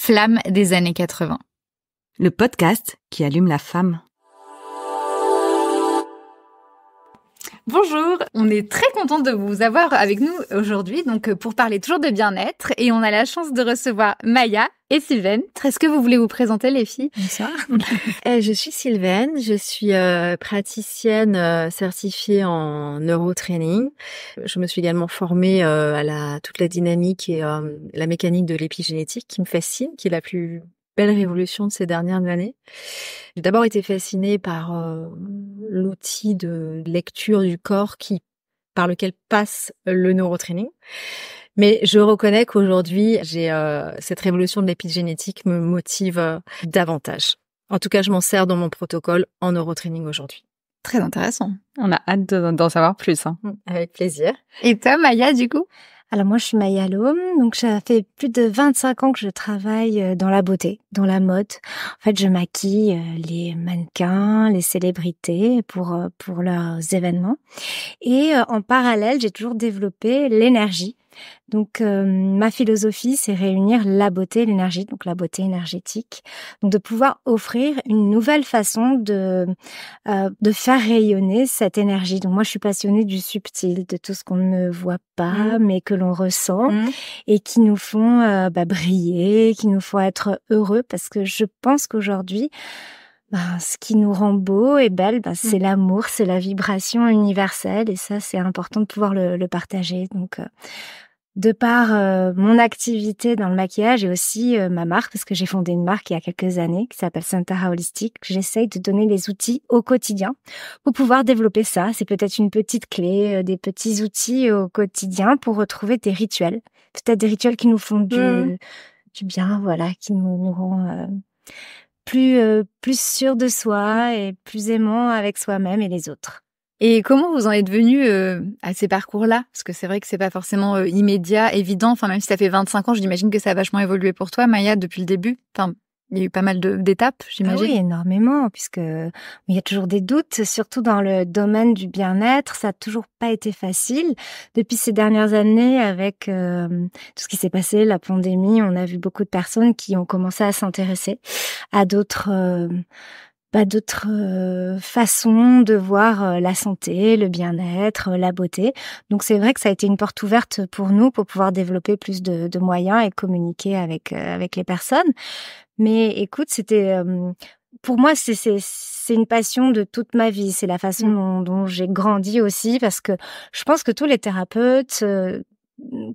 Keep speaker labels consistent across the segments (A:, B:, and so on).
A: flamme des années 80.
B: Le podcast qui allume la femme.
A: Bonjour, on est très content de vous avoir avec nous aujourd'hui pour parler toujours de bien-être et on a la chance de recevoir Maya et Sylvaine. Est-ce que vous voulez vous présenter les filles?
C: Bonsoir. Je suis Sylvaine, je suis praticienne certifiée en neurotraining. Je me suis également formée à toute la dynamique et la mécanique de l'épigénétique qui me fascine, qui est la plus belle révolution de ces dernières années. J'ai d'abord été fascinée par l'outil de lecture du corps par lequel passe le neurotraining. Mais je reconnais qu'aujourd'hui, cette révolution de l'épigénétique me motive davantage. En tout cas, je m'en sers dans mon protocole en neurotraining aujourd'hui.
A: Très intéressant.
B: On a hâte d'en savoir plus.
C: Avec plaisir.
A: Et toi, Maya, du coup?
D: Alors moi, je suis Maya Lhomme, donc ça fait plus de 25 ans que je travaille dans la beauté, dans la mode. En fait, je maquille les mannequins, les célébrités pour leurs événements. Et en parallèle, j'ai toujours développé l'énergie. Donc ma philosophie, c'est réunir la beauté et l'énergie, donc la beauté énergétique. Donc de pouvoir offrir une nouvelle façon de faire rayonner cette énergie. Donc moi, je suis passionnée du subtil, de tout ce qu'on ne voit pas, mais que l'on ressent et qui nous font briller, qui nous font être heureux, parce que je pense qu'aujourd'hui, ce qui nous rend beau et belle, c'est l'amour, c'est la vibration universelle, et ça, c'est important de pouvoir le partager. Donc, de par mon activité dans le maquillage et aussi ma marque, parce que j'ai fondé une marque il y a quelques années qui s'appelle Santara Holistic, j'essaye de donner les outils au quotidien pour pouvoir développer ça. C'est peut-être une petite clé, des petits outils au quotidien pour retrouver des rituels. Peut-être des rituels qui nous font du bien, voilà, qui nous rend plus sûr de soi et plus aimant avec soi-même et les autres.
A: Et comment vous en êtes venu à ces parcours-là? Parce que c'est vrai que c'est pas forcément immédiat, évident. Enfin, même si ça fait 25 ans, j'imagine que ça a vachement évolué pour toi, Maya, depuis le début. Enfin, il y a eu pas mal d'étapes, j'imagine.
D: Ah oui, énormément, puisque il y a toujours des doutes, surtout dans le domaine du bien-être. Ça a toujours pas été facile. Depuis ces dernières années, avec tout ce qui s'est passé, la pandémie, on a vu beaucoup de personnes qui ont commencé à s'intéresser à d'autres façons de voir la santé, le bien-être, la beauté. Donc c'est vrai que ça a été une porte ouverte pour nous pour pouvoir développer plus de moyens et communiquer avec les personnes. Mais écoute, c'était pour moi c'est une passion de toute ma vie. C'est la façon dont j'ai grandi aussi, parce que je pense que tous les thérapeutes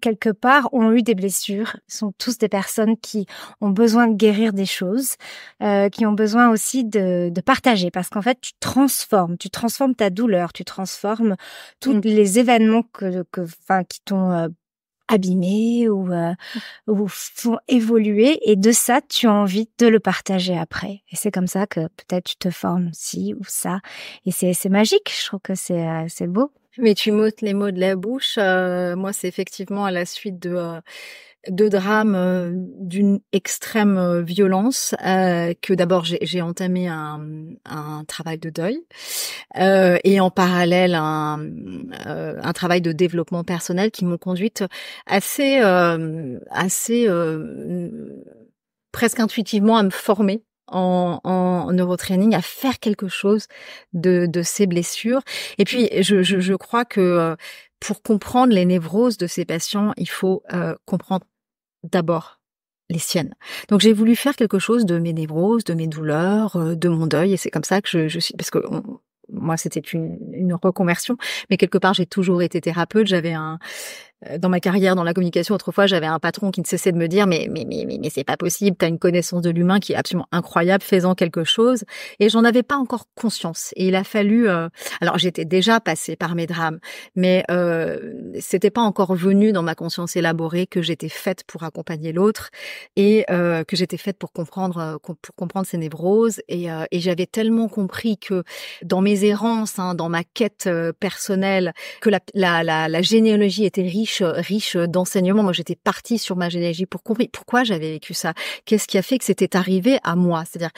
D: quelque part ont eu des blessures. Ils sont tous des personnes qui ont besoin de guérir des choses, qui ont besoin aussi de partager, parce qu'en fait tu transformes ta douleur, tu transformes tous les événements qui t'ont abîmé ou font évoluer, et de ça tu as envie de le partager après, et c'est comme ça que peut-être tu te formes ci ou ça, et c'est magique. Je trouve que c'est beau.
C: Mais tu m'ôtes les mots de la bouche. Moi, c'est effectivement à la suite de drames d'une extrême violence que d'abord j'ai entamé un travail de deuil et en parallèle un travail de développement personnel qui m'ont conduite assez presque intuitivement à me former en neurotraining, à faire quelque chose de ces blessures. Et puis je crois que pour comprendre les névroses de ces patients, il faut comprendre d'abord les siennes. Donc j'ai voulu faire quelque chose de mes névroses, de mes douleurs, de mon deuil, et c'est comme ça que je suis, parce que moi c'était une reconversion, mais quelque part j'ai toujours été thérapeute. J'avais dans ma carrière dans la communication, autrefois, j'avais un patron qui ne cessait de me dire mais c'est pas possible, t'as une connaissance de l'humain qui est absolument incroyable, fais-en quelque chose. Et j'en avais pas encore conscience. Et il a fallu alors j'étais déjà passée par mes drames, mais c'était pas encore venu dans ma conscience élaborée que j'étais faite pour accompagner l'autre, et que j'étais faite pour comprendre ses névroses, et j'avais tellement compris que dans mes errances, dans ma quête personnelle, que la généalogie était riche riche d'enseignements. Moi, j'étais partie sur ma généalogie pour comprendre pourquoi j'avais vécu ça. Qu'est-ce qui a fait que c'était arrivé à moi? C'est-à-dire,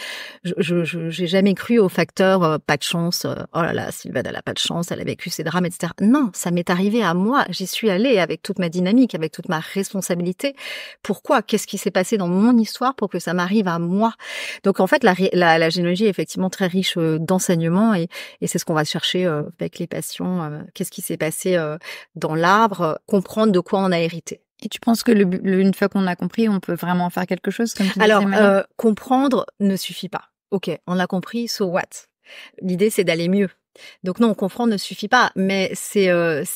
C: j'ai jamais cru au facteur pas de chance. Oh là là, Sylvane, elle a pas de chance, elle a vécu ses drames, etc. Non, ça m'est arrivé à moi. J'y suis allée avec toute ma dynamique, avec toute ma responsabilité. Pourquoi? Qu'est-ce qui s'est passé dans mon histoire pour que ça m'arrive à moi? Donc, en fait, la généalogie est effectivement très riche d'enseignements et c'est ce qu'on va chercher avec les patients. Qu'est-ce qui s'est passé dans l'arbre? Comprendre de quoi on a hérité.
A: Et tu penses que une fois qu'on a compris, on peut vraiment en faire quelque chose, comme tu disais,
C: Alors,
A: Maya?
C: comprendre ne suffit pas. Ok, on a compris, so what? L'idée, c'est d'aller mieux. Donc non, comprendre ne suffit pas, mais c'est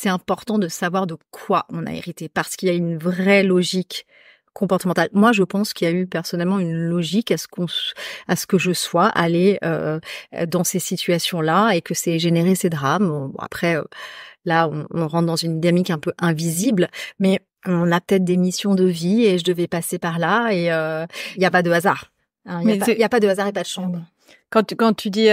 C: important de savoir de quoi on a hérité, parce qu'il y a une vraie logique comportementale. Moi, je pense qu'il y a eu personnellement une logique à ce que je sois allée dans ces situations-là et que c'est généré ces drames. Bon, après, là, on rentre dans une dynamique un peu invisible, mais on a peut-être des missions de vie et je devais passer par là et il n'y a pas de hasard. Hein, il y a pas de hasard et pas de chance.
B: Quand tu dis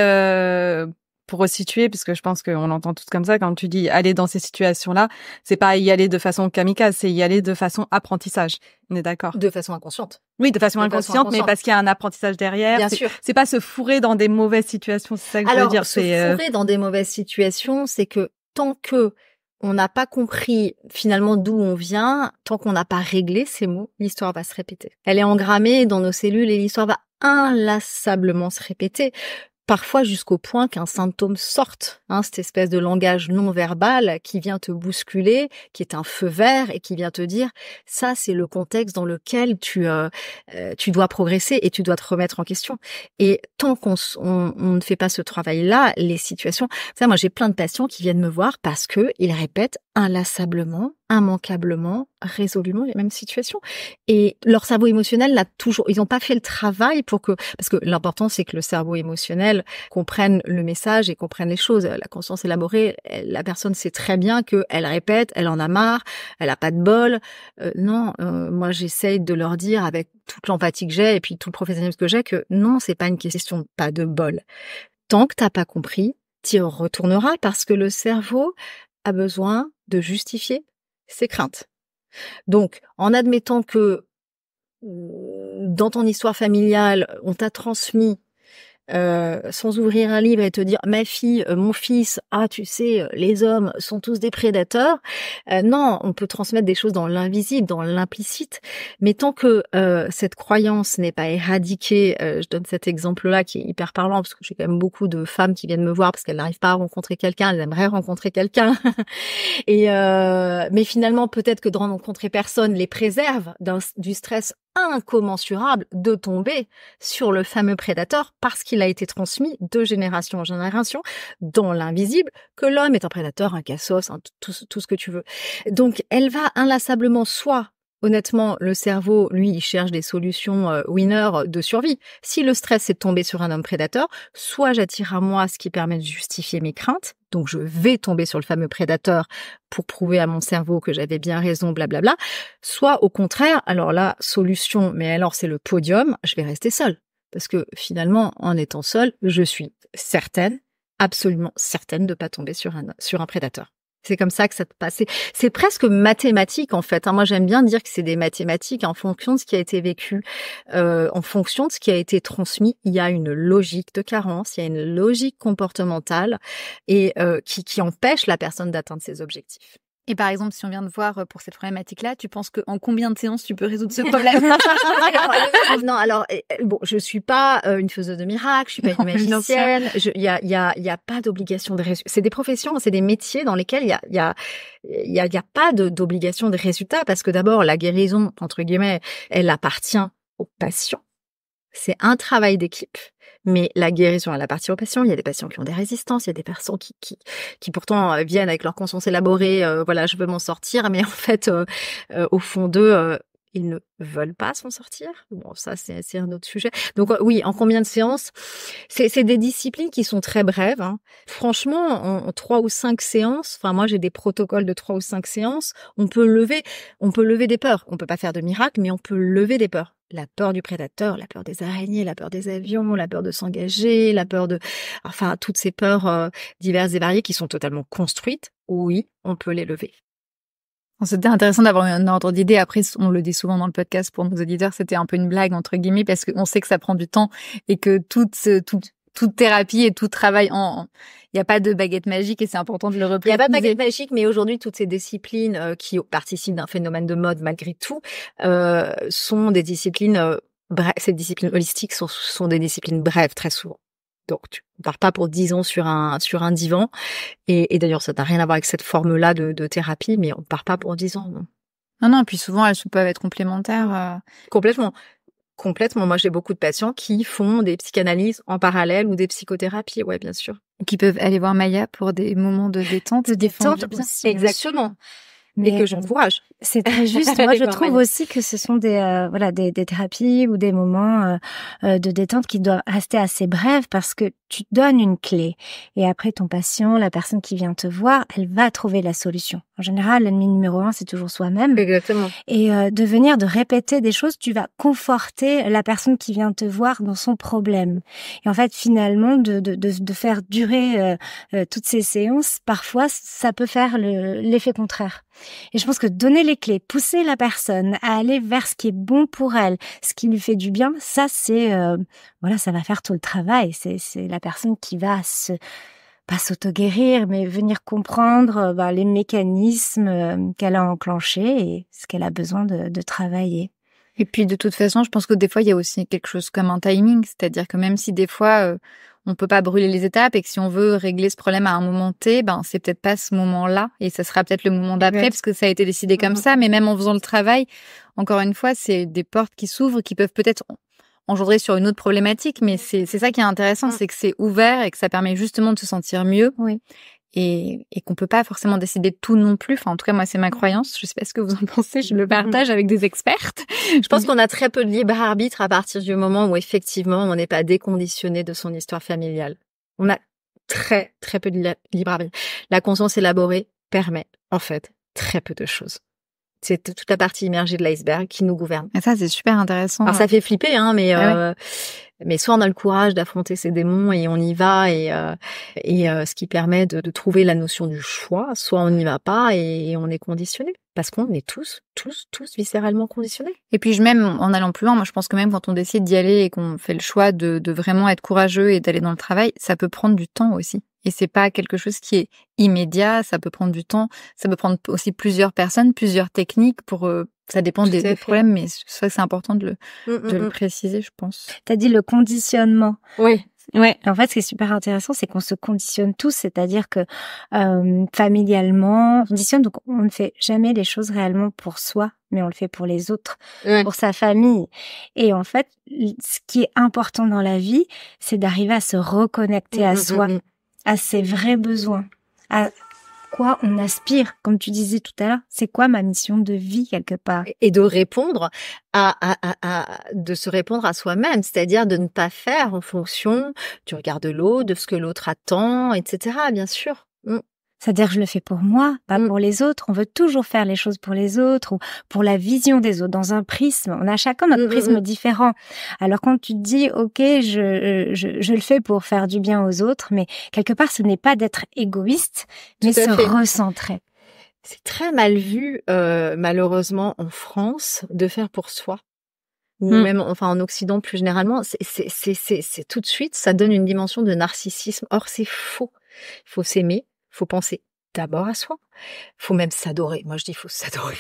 B: pour resituer, parce que je pense qu'on l'entend tous comme ça, quand tu dis aller dans ces situations-là, c'est pas y aller de façon kamikaze, c'est y aller de façon apprentissage. On est d'accord?
C: De façon inconsciente.
B: Oui, de façon inconsciente, mais parce qu'il y a un apprentissage derrière.
C: Bien sûr.
B: C'est pas se fourrer dans des mauvaises situations, c'est ça que je veux dire.
C: Se fourrer dans des mauvaises situations, c'est que tant que on n'a pas compris finalement d'où on vient, tant qu'on n'a pas réglé ces mots, l'histoire va se répéter. Elle est engrammée dans nos cellules et l'histoire va inlassablement se répéter. Parfois jusqu'au point qu'un symptôme sorte, cette espèce de langage non verbal qui vient te bousculer, qui est un feu vert et qui vient te dire ça c'est le contexte dans lequel tu dois progresser et tu dois te remettre en question. Et tant qu'on ne fait pas ce travail-là, les situations, ça moi j'ai plein de patients qui viennent me voir parce que ils répètent inlassablement, immanquablement, résolument les mêmes situations. Et leur cerveau émotionnel ils n'ont pas fait le travail parce que l'important c'est que le cerveau émotionnel comprenne le message et comprenne les choses. La conscience élaborée, la personne sait très bien qu'elle répète, elle en a marre, elle a pas de bol. Moi j'essaye de leur dire avec toute l'empathie que j'ai et puis tout le professionnalisme que j'ai que non, c'est pas une question de pas de bol. Tant que t'as pas compris, t'y retourneras parce que le cerveau a besoin de justifier ses craintes. Donc, en admettant que dans ton histoire familiale, on t'a transmis sans ouvrir un livre et te dire ma fille, mon fils, tu sais, les hommes sont tous des prédateurs. Non, on peut transmettre des choses dans l'invisible, dans l'implicite, mais tant que cette croyance n'est pas éradiquée, je donne cet exemple-là qui est hyper parlant parce que j'ai quand même beaucoup de femmes qui viennent me voir parce qu'elles n'arrivent pas à rencontrer quelqu'un, elles aimeraient rencontrer quelqu'un, et mais finalement peut-être que de rencontrer personne les préserve du stress incommensurable de tomber sur le fameux prédateur parce qu'il a été transmis de génération en génération dans l'invisible que l'homme est un prédateur, un cassos, tout ce que tu veux. Donc elle va inlassablement honnêtement, le cerveau, lui, il cherche des solutions winner de survie. Si le stress c'est de tomber sur un homme prédateur, soit j'attire à moi ce qui permet de justifier mes craintes, donc je vais tomber sur le fameux prédateur pour prouver à mon cerveau que j'avais bien raison, blablabla, soit au contraire, alors là, solution, mais alors c'est le podium, je vais rester seule. Parce que finalement, en étant seule, je suis certaine, absolument certaine de pas tomber sur un prédateur. C'est comme ça que ça te passe. C'est presque mathématique en fait. Moi, j'aime bien dire que c'est des mathématiques en fonction de ce qui a été vécu, en fonction de ce qui a été transmis. Il y a une logique de carence, il y a une logique comportementale et qui empêche la personne d'atteindre ses objectifs.
A: Et par exemple, si on vient de voir pour cette problématique-là, tu penses qu'en combien de séances tu peux résoudre ce problème?
C: Bon, je suis pas une faiseuse de miracles, je suis pas une magicienne. Il y a pas d'obligation de résultat. C'est des professions, c'est des métiers dans lesquels il y a pas d'obligation de résultat parce que d'abord la guérison entre guillemets, elle appartient au patient. C'est un travail d'équipe. Mais la guérison, elle appartient aux patients. Il y a des patients qui ont des résistances, il y a des personnes qui pourtant viennent avec leur conscience élaborée, voilà, je veux m'en sortir, mais en fait, au fond d'eux, ils ne veulent pas s'en sortir. Bon, ça, c'est un autre sujet. Donc oui, en combien de séances? C'est des disciplines qui sont très brèves. Franchement, en 3 ou 5 séances, enfin moi j'ai des protocoles de 3 ou 5 séances, on peut lever des peurs. On peut pas faire de miracle, mais on peut lever des peurs. La peur du prédateur, la peur des araignées, la peur des avions, la peur de s'engager, la peur enfin toutes ces peurs diverses et variées qui sont totalement construites. Oui, on peut les lever.
A: C'était intéressant d'avoir un ordre d'idée. Après, on le dit souvent dans le podcast pour nos auditeurs, c'était un peu une blague, entre guillemets, parce qu'on sait que ça prend du temps et que toute thérapie et tout travail il n'y a pas de baguette magique et c'est important de le repréciser.
C: Il n'y a pas de baguette magique, mais aujourd'hui, toutes ces disciplines qui participent d'un phénomène de mode malgré tout sont des disciplines brèves. Ces disciplines holistiques sont des disciplines brèves très souvent. Donc, tu ne pars pas pour 10 ans sur un divan. Et d'ailleurs, ça n'a rien à voir avec cette forme-là de thérapie, mais on ne part pas pour 10 ans.
A: Non, puis souvent, elles peuvent être complémentaires.
C: Complètement. Moi, j'ai beaucoup de patients qui font des psychanalyses en parallèle ou des psychothérapies, ouais, bien sûr.
A: Qui peuvent aller voir Maya pour des moments de détente.
C: Aussi. Exactement. Mais que j'encourage.
D: C'est très juste. Moi, je trouve aussi que ce sont des thérapies ou des moments de détente qui doivent rester assez brefs parce que tu donnes une clé et après ton patient, la personne qui vient te voir, elle va trouver la solution. En général, l'ennemi numéro 1, c'est toujours soi-même.
C: Exactement.
D: Et de répéter des choses, tu vas conforter la personne qui vient te voir dans son problème. Et en fait, finalement, de faire durer toutes ces séances, parfois, ça peut faire l'effet contraire. Et je pense que donner les clés, pousser la personne à aller vers ce qui est bon pour elle, ce qui lui fait du bien, ça c'est ça va faire tout le travail. C'est la personne qui va pas s'auto-guérir, mais venir comprendre les mécanismes qu'elle a enclenchés et ce qu'elle a besoin de travailler.
A: Et puis de toute façon, je pense que des fois il y a aussi quelque chose comme un timing, c'est-à-dire que même si des fois on peut pas brûler les étapes et que si on veut régler ce problème à un moment T, c'est peut-être pas ce moment-là et ça sera peut-être le moment d'après parce que ça a été décidé comme ça. Mais même en faisant le travail, encore une fois, c'est des portes qui s'ouvrent qui peuvent peut-être engendrer sur une autre problématique. Mais c'est ça qui est intéressant, c'est que c'est ouvert et que ça permet justement de se sentir mieux.
D: Oui.
A: Et qu'on peut pas forcément décider de tout non plus. Enfin, en tout cas, moi, c'est ma croyance. Je sais pas ce que vous en pensez. Je le partage avec des expertes.
C: Je pense qu'on a très peu de libre arbitre à partir du moment où effectivement on n'est pas déconditionné de son histoire familiale. On a très très peu de libre arbitre. La conscience élaborée permet en fait très peu de choses. C'est toute la partie immergée de l'iceberg qui nous gouverne.
A: Et ça, c'est super intéressant.
C: Alors ça fait flipper, mais soit on a le courage d'affronter ces démons et on y va et ce qui permet de trouver la notion du choix, soit on n'y va pas et on est conditionné parce qu'on est tous viscéralement conditionnés.
A: Et puis même en allant plus loin, moi je pense que même quand on décide d'y aller et qu'on fait le choix de vraiment être courageux et d'aller dans le travail, ça peut prendre du temps aussi. Et c'est pas quelque chose qui est immédiat, ça peut prendre du temps, ça peut prendre aussi plusieurs personnes, plusieurs techniques pour ça dépend des problèmes, mais c'est important de le préciser, je pense.
D: T'as dit le conditionnement.
C: Oui.
D: Ouais. En fait, ce qui est super intéressant, c'est qu'on se conditionne tous, c'est-à-dire que familialement, on conditionne, donc on ne fait jamais les choses réellement pour soi, mais on le fait pour les autres, pour sa famille. Et en fait, ce qui est important dans la vie, c'est d'arriver à se reconnecter à soi, à ses vrais besoins, à quoi on aspire, comme tu disais tout à l'heure. C'est quoi ma mission de vie quelque part?
C: Et de répondre de se répondre à soi-même, c'est-à-dire de ne pas faire en fonction du regard de l'autre, de ce que l'autre attend, etc. Bien sûr.
D: C'est-à-dire que je le fais pour moi, pas pour les autres. On veut toujours faire les choses pour les autres ou pour la vision des autres, dans un prisme. On a chacun notre prisme différent. Alors quand tu te dis, ok, je le fais pour faire du bien aux autres, mais quelque part, ce n'est pas d'être égoïste, mais se recentrer.
C: C'est très mal vu, malheureusement, en France, de faire pour soi. Ou même, en Occident plus généralement, c'est tout de suite, ça donne une dimension de narcissisme. Or, c'est faux. Il faut s'aimer. Faut penser d'abord à soi. Faut même s'adorer. Moi, je dis faut s'adorer.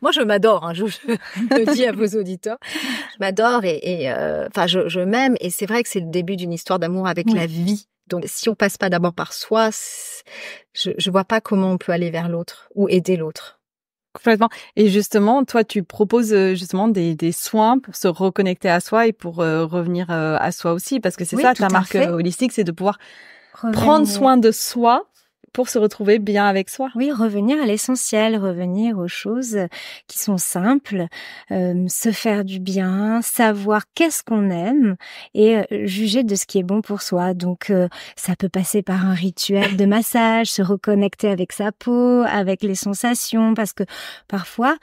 C: Moi, je m'adore. Je le dis à vos auditeurs. Je m'adore je m'aime. Et c'est vrai que c'est le début d'une histoire d'amour avec la vie. Donc, si on passe pas d'abord par soi, je vois pas comment on peut aller vers l'autre ou aider l'autre.
B: Complètement. Et justement, toi, tu proposes justement des soins pour se reconnecter à soi et pour revenir à soi aussi, parce que c'est ça ta marque holistique, c'est de pouvoir prendre soin de soi pour se retrouver bien avec soi.
D: Oui, revenir à l'essentiel, revenir aux choses qui sont simples, se faire du bien, savoir qu'est-ce qu'on aime et juger de ce qui est bon pour soi. Donc, ça peut passer par un rituel de massage, se reconnecter avec sa peau, avec les sensations, parce que parfois,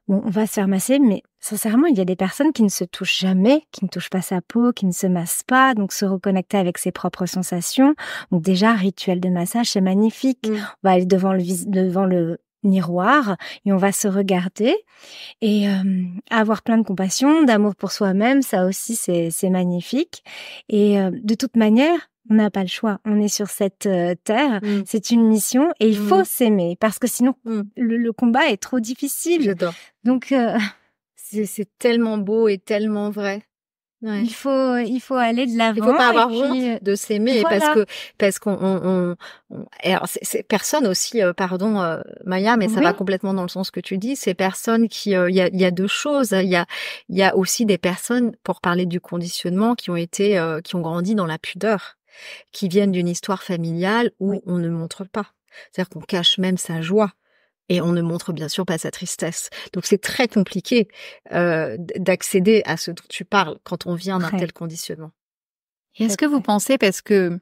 D: on va se faire masser, mais sincèrement, il y a des personnes qui ne se touchent jamais, qui ne touchent pas sa peau, qui ne se massent pas, donc se reconnecter avec ses propres sensations. Donc déjà, rituel de massage, c'est magnifique. On va aller devant le miroir et on va se regarder et avoir plein de compassion, d'amour pour soi-même, ça aussi c'est magnifique. Et de toute manière, on n'a pas le choix. On est sur cette terre, c'est une mission et il faut s'aimer parce que sinon le combat est trop difficile.
C: J'adore.
D: Donc
C: c'est tellement beau et tellement vrai.
D: Ouais. Il faut aller de l'avant.
C: Il faut pas avoir honte de s'aimer parce qu'on alors c'est personne aussi Maya, mais ça va complètement dans le sens que tu dis, ces personnes qui il y a deux choses, il y a aussi des personnes, pour parler du conditionnement, qui ont grandi dans la pudeur, qui viennent d'une histoire familiale où on ne montre pas. C'est-à-dire qu'on cache même sa joie. Et on ne montre bien sûr pas sa tristesse. Donc c'est très compliqué d'accéder à ce dont tu parles quand on vient d'un tel conditionnement.
A: Et est-ce que vous pensez, parce que,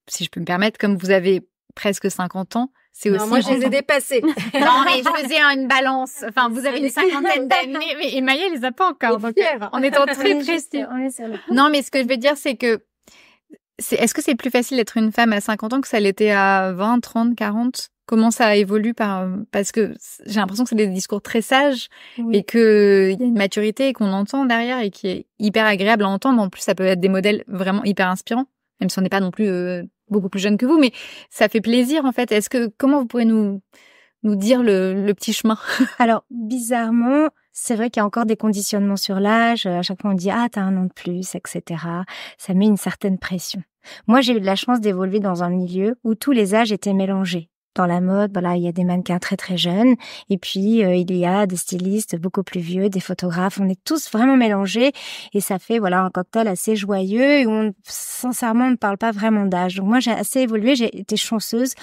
A: si je peux me permettre, comme vous avez presque 50 ans, c'est aussi...
C: Moi, je les ai dépassés.
A: Non, mais je faisais une balance. Enfin, vous avez une 50aine d'années, mais Maya, elle les a pas encore. Donc, on est en très précis. Non, mais ce que je veux dire, c'est que est-ce que c'est plus facile d'être une femme à 50 ans que ça l'était à 20, 30, 40 ? Comment ça évolue parce que j'ai l'impression que c'est des discours très sages et qu'il y a une maturité qu'on entend derrière et qui est hyper agréable à entendre. En plus, ça peut être des modèles vraiment hyper inspirants, même si on n'est pas non plus beaucoup plus jeune que vous, mais ça fait plaisir en fait. Comment vous pourrez nous dire le petit chemin?
D: Alors, bizarrement, c'est vrai qu'il y a encore des conditionnements sur l'âge. À chaque fois, on dit « Ah, t'as un an de plus, etc. » Ça met une certaine pression. Moi, j'ai eu de la chance d'évoluer dans un milieu où tous les âges étaient mélangés. Dans la mode, voilà, il y a des mannequins très très jeunes et puis il y a des stylistes beaucoup plus vieux, des photographes, on est tous vraiment mélangés et ça fait voilà un cocktail assez joyeux et où sincèrement on ne parle pas vraiment d'âge. Donc moi j'ai assez évolué, j'ai été chanceuse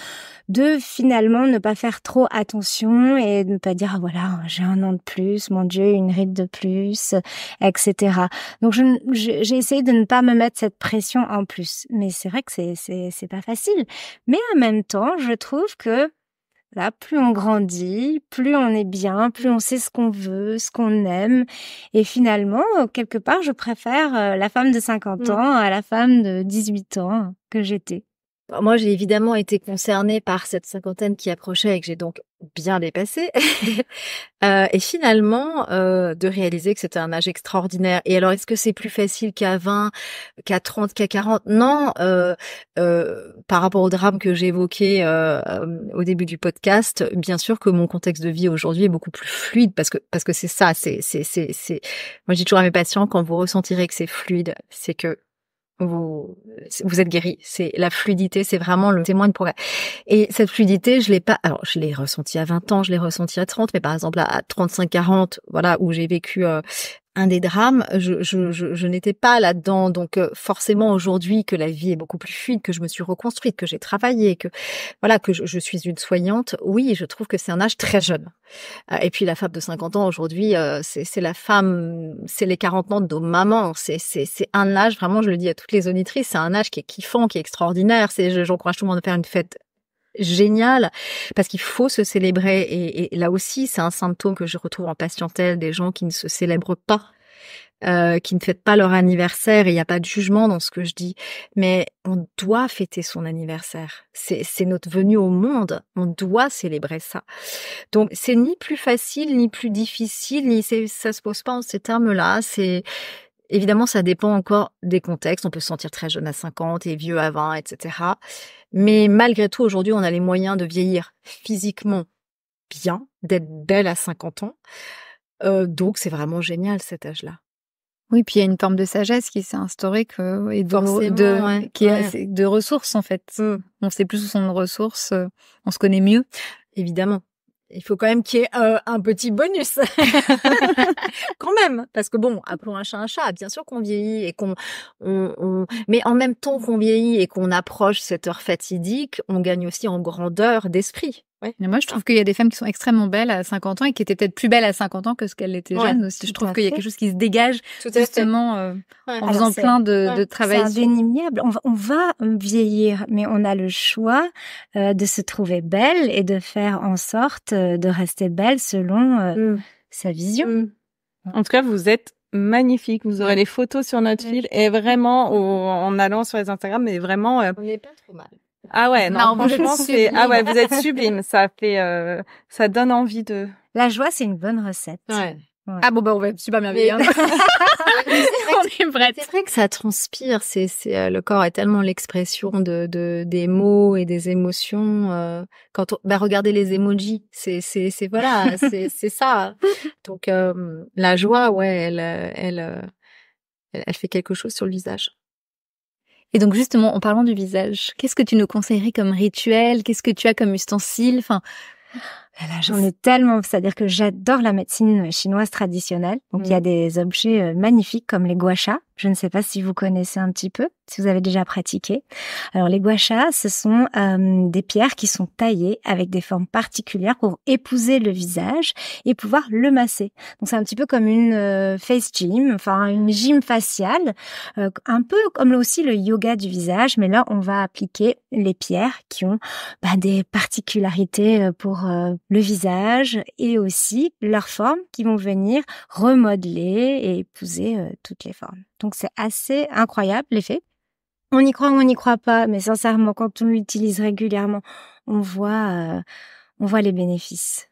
D: de finalement ne pas faire trop attention et de ne pas dire ah voilà, j'ai un an de plus, mon Dieu, une ride de plus, etc. Donc j'ai essayé de ne pas me mettre cette pression en plus. Mais c'est vrai que c'est pas facile. Mais en même temps, je trouve que là, plus on grandit, plus on est bien, plus on sait ce qu'on veut, ce qu'on aime. Et finalement, quelque part, je préfère la femme de 50 ans à la femme de 18 ans que j'étais.
C: Moi, j'ai évidemment été concernée par cette cinquantaine qui approchait et que j'ai donc bien dépassé. Et finalement, de réaliser que c'était un âge extraordinaire. Et alors, est-ce que c'est plus facile qu'à 20, qu'à 30, qu'à 40 ? Non, par rapport au drame que j'ai évoqué au début du podcast, bien sûr que mon contexte de vie aujourd'hui est beaucoup plus fluide parce que c'est ça. Moi, je dis toujours à mes patients, quand vous ressentirez que c'est fluide, c'est que vous êtes guéri. C'est la fluidité, c'est vraiment le témoin de progrès. Et cette fluidité, je l'ai ressentie à 20 ans, je l'ai ressentie à 30, mais par exemple à 35, 40, voilà, où j'ai vécu un des drames, je n'étais pas là-dedans. Donc forcément aujourd'hui que la vie est beaucoup plus fluide, que je me suis reconstruite, que j'ai travaillé, que voilà, que je suis une soignante, oui, je trouve que c'est un âge très jeune. Et puis la femme de 50 ans aujourd'hui, c'est la femme, c'est les 40 ans de nos mamans. C'est un âge, vraiment, je le dis à toutes les auditrices, c'est un âge qui est kiffant, qui est extraordinaire. J'encourage tout le monde à faire une fête génial parce qu'il faut se célébrer et là aussi c'est un symptôme que je retrouve en patientèle, des gens qui ne se célèbrent pas, qui ne fêtent pas leur anniversaire, et il n'y a pas de jugement dans ce que je dis, mais on doit fêter son anniversaire, c'est notre venue au monde, on doit célébrer ça. Donc c'est ni plus facile ni plus difficile, ça se pose pas en ces termes-là. C'est évidemment, ça dépend encore des contextes. On peut se sentir très jeune à 50 et vieux à 20, etc. Mais malgré tout, aujourd'hui, on a les moyens de vieillir physiquement bien, d'être belle à 50 ans. Donc, c'est vraiment génial, cet âge-là.
A: Oui, puis il y a une forme de sagesse qui s'est instaurée et de ressources, en fait. On sait plus où sont nos ressources, on se connaît mieux.
C: Évidemment. Il faut quand même qu'il y ait un petit bonus, quand même, parce que bon, appelons un chat, bien sûr qu'on vieillit et mais en même temps qu'on vieillit et qu'on approche cette heure fatidique, on gagne aussi en grandeur d'esprit.
A: Ouais. Mais moi, je trouve qu'il y a des femmes qui sont extrêmement belles à 50 ans et qui étaient peut-être plus belles à 50 ans que ce qu'elles étaient jeunes aussi. Je trouve qu'il y a quelque chose qui se dégage justement en faisant plein de travail.
D: C'est indéniable. On va vieillir, mais on a le choix de se trouver belle et de faire en sorte de rester belle selon sa vision.
B: En tout cas, vous êtes magnifique. Vous aurez les photos sur notre fil et vraiment en allant sur les Instagram, mais vraiment.
C: On n'est pas trop mal.
B: Ah ouais, non franchement, c'est... Ah ouais, vous êtes sublime. Ça fait... ça donne envie de...
D: La joie, c'est une bonne recette.
A: Ouais. Ah bon, bah, on va super bien veiller.
C: C'est vrai que ça transpire. C'est le corps est tellement l'expression des mots et des émotions. Quand regardez les emojis, c'est voilà, c'est ça. Donc la joie, ouais, elle fait quelque chose sur le visage.
A: Et donc justement, en parlant du visage, qu'est-ce que tu nous conseillerais comme rituel? Qu'est-ce que tu as comme ustensile? Enfin,
D: là, j'en ai tellement, c'est-à-dire que j'adore la médecine chinoise traditionnelle. Donc, il y a des objets magnifiques comme les gua sha. Je ne sais pas si vous connaissez un petit peu, si vous avez déjà pratiqué. Alors, les gua sha, ce sont des pierres qui sont taillées avec des formes particulières pour épouser le visage et pouvoir le masser. Donc, c'est un petit peu comme une face gym, enfin une gym faciale, un peu comme aussi le yoga du visage, mais là, on va appliquer les pierres qui ont des particularités pour le visage et aussi leurs formes qui vont venir remodeler et épouser toutes les formes. Donc, c'est assez incroyable l'effet. On y croit ou on n'y croit pas, mais sincèrement, quand on l'utilise régulièrement, on voit les bénéfices.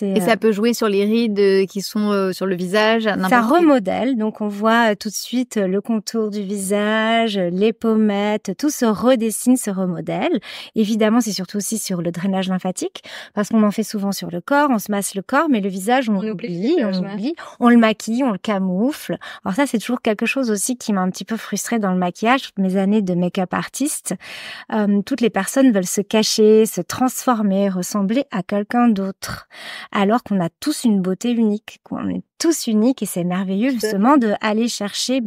A: Et ça peut jouer sur les rides qui sont sur le visage,
D: ça remodèle, donc on voit tout de suite le contour du visage, les pommettes, tout se redessine, se remodèle. Évidemment, c'est surtout aussi sur le drainage lymphatique, parce qu'on en fait souvent sur le corps, on se masse le corps, mais le visage, on oublie, on le maquille, on le camoufle. Alors ça, c'est toujours quelque chose aussi qui m'a un petit peu frustrée dans le maquillage, toutes mes années de make-up artiste. Toutes les personnes veulent se cacher, se transformer, ressembler à quelqu'un d'autre. Alors qu'on a tous une beauté unique, qu'on est tous uniques et c'est merveilleux justement de aller chercher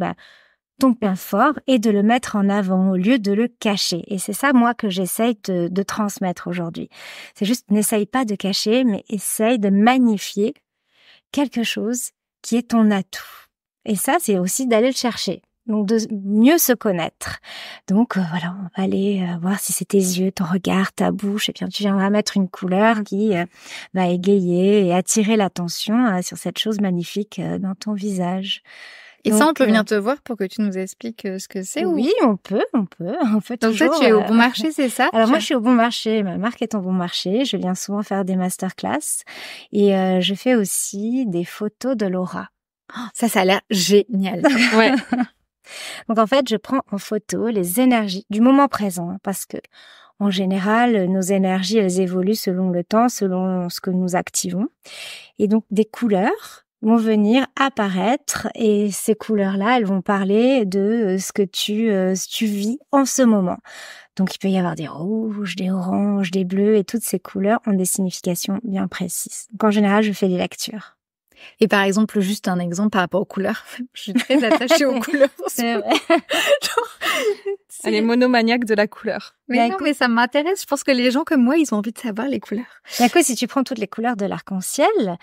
D: ton point fort et de le mettre en avant au lieu de le cacher. Et c'est ça, moi, que j'essaye de transmettre aujourd'hui. C'est juste, n'essaye pas de cacher, mais essaye de magnifier quelque chose qui est ton atout. Et ça, c'est aussi d'aller le chercher. Donc, de mieux se connaître. Donc, voilà, on va aller voir si c'est tes yeux, ton regard, ta bouche, et puis tu viendras mettre une couleur qui va égayer et attirer l'attention sur cette chose magnifique dans ton visage.
A: Et donc, ça, on peut venir te voir pour que tu nous expliques ce que c'est?
D: Oui, on peut. En fait,
A: donc
D: toujours,
A: toi, tu es au Bon Marché, c'est ça?
D: Alors moi, je suis au Bon Marché. Ma marque est au Bon Marché. Je viens souvent faire des masterclass. Et je fais aussi des photos de l'aura.
A: Oh, ça a l'air génial.
C: Ouais.
D: Donc en fait, je prends en photo les énergies du moment présent, parce que en général, nos énergies, elles évoluent selon le temps, selon ce que nous activons. Et donc des couleurs vont venir apparaître et ces couleurs-là, elles vont parler de ce que tu vis en ce moment. Donc il peut y avoir des rouges, des oranges, des bleus et toutes ces couleurs ont des significations bien précises. Donc en général, je fais des lectures.
A: Et par exemple, juste un exemple par rapport aux couleurs. Je suis très attachée aux couleurs.
D: C'est vrai.
B: Elle est monomaniaque de la couleur.
A: Mais non, mais ça m'intéresse. Je pense que les gens comme moi, ils ont envie de savoir les couleurs.
D: D'accord, si tu prends toutes les couleurs de l'arc-en-ciel,